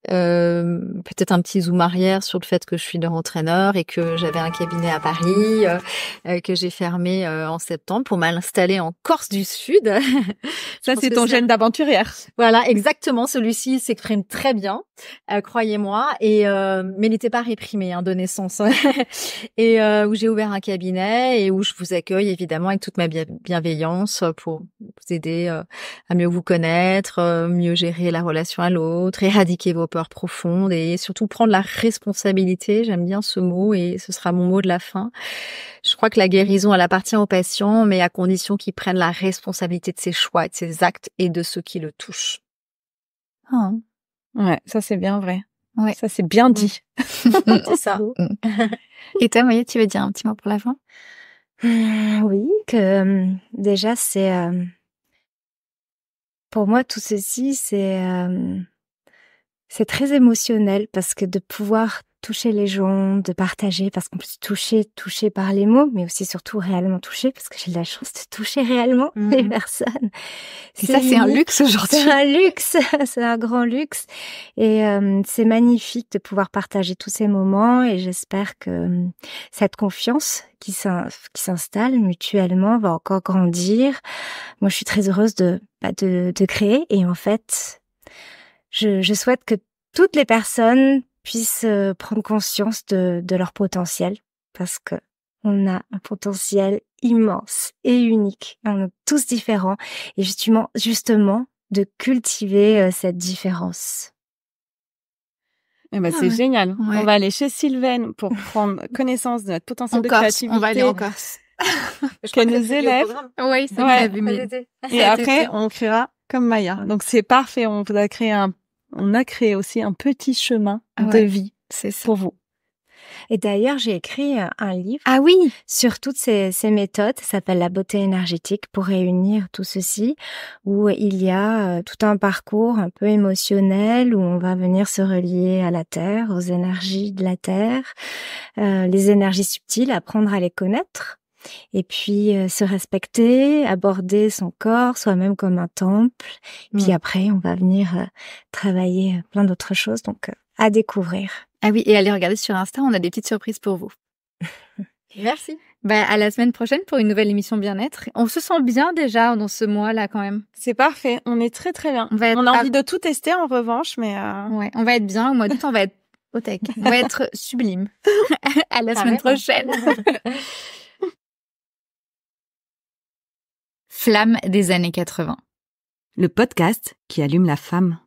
C: Peut-être un petit zoom arrière sur le fait que je suis neuroentraîneur et que j'avais un cabinet à Paris que j'ai fermé en septembre pour m'installer en Corse du Sud.
B: Ça c'est ton gène d'aventurière.
C: Voilà, exactement. Celui-ci s'exprime très bien, croyez-moi. Et mais il n'était pas réprimé de naissance. Et où j'ai ouvert un cabinet et où je vous accueille évidemment avec toute ma bienveillance pour vous aider à mieux vous connaître, mieux gérer la relation à l'autre, éradiquer vos peurs profondes et surtout prendre la responsabilité. J'aime bien ce mot et ce sera mon mot de la fin. Je crois que la guérison, elle appartient aux patients, mais à condition qu'ils prennent la responsabilité de ses choix, de ses actes et de ceux qui le touchent.
B: Oh. Ouais, ça c'est bien vrai.
A: Ouais.
B: Ça c'est bien dit.
C: C'est ça.
A: Et toi, Maya, tu veux dire un petit mot pour la fin?
D: Oui, que déjà c'est pour moi tout ceci c'est très émotionnel parce que de pouvoir toucher les gens, de partager, parce qu'on peut se toucher par les mots, mais aussi surtout réellement toucher, parce que j'ai de la chance de toucher réellement les personnes.
A: Et ça, c'est un luxe aujourd'hui.
D: C'est un luxe, c'est un grand luxe. Et c'est magnifique de pouvoir partager tous ces moments et j'espère que cette confiance qui s'installe mutuellement va encore grandir. Moi, je suis très heureuse de créer et en fait, je souhaite que toutes les personnes puissent prendre conscience de leur potentiel parce que on a un potentiel immense et unique. On est tous différents et justement de cultiver cette différence.
B: Eh ben, c'est génial. Ouais. On va aller chez Sylvaine pour prendre connaissance de notre potentiel de créativité.
A: On va aller en Corse.
B: Qu'elle nous élève.
A: Oui, c'est vrai.
B: Et après, on créera comme Maya. Donc, c'est parfait. On a créé aussi un petit chemin de vie pour vous.
D: Et d'ailleurs, j'ai écrit un livre
A: sur
D: toutes ces méthodes. Ça s'appelle La beauté énergétique pour réunir tout ceci, où il y a tout un parcours un peu émotionnel où on va venir se relier à la Terre, aux énergies de la Terre, les énergies subtiles, apprendre à les connaître. Et puis se respecter, aborder son corps, soi-même comme un temple. Puis après, on va venir travailler plein d'autres choses, donc à découvrir.
A: Ah oui, et allez regarder sur Insta, on a des petites surprises pour vous.
C: Merci.
A: À la semaine prochaine pour une nouvelle émission bien-être. On se sent bien déjà dans ce mois-là quand même.
B: C'est parfait, on est très très bien. On a envie de tout tester en revanche, mais...
A: Ouais, on va être bien, au mois d'août, on va être au tech. On va être sublime. À la semaine prochaine. flamme des années 80.
B: Le podcast qui allume la femme.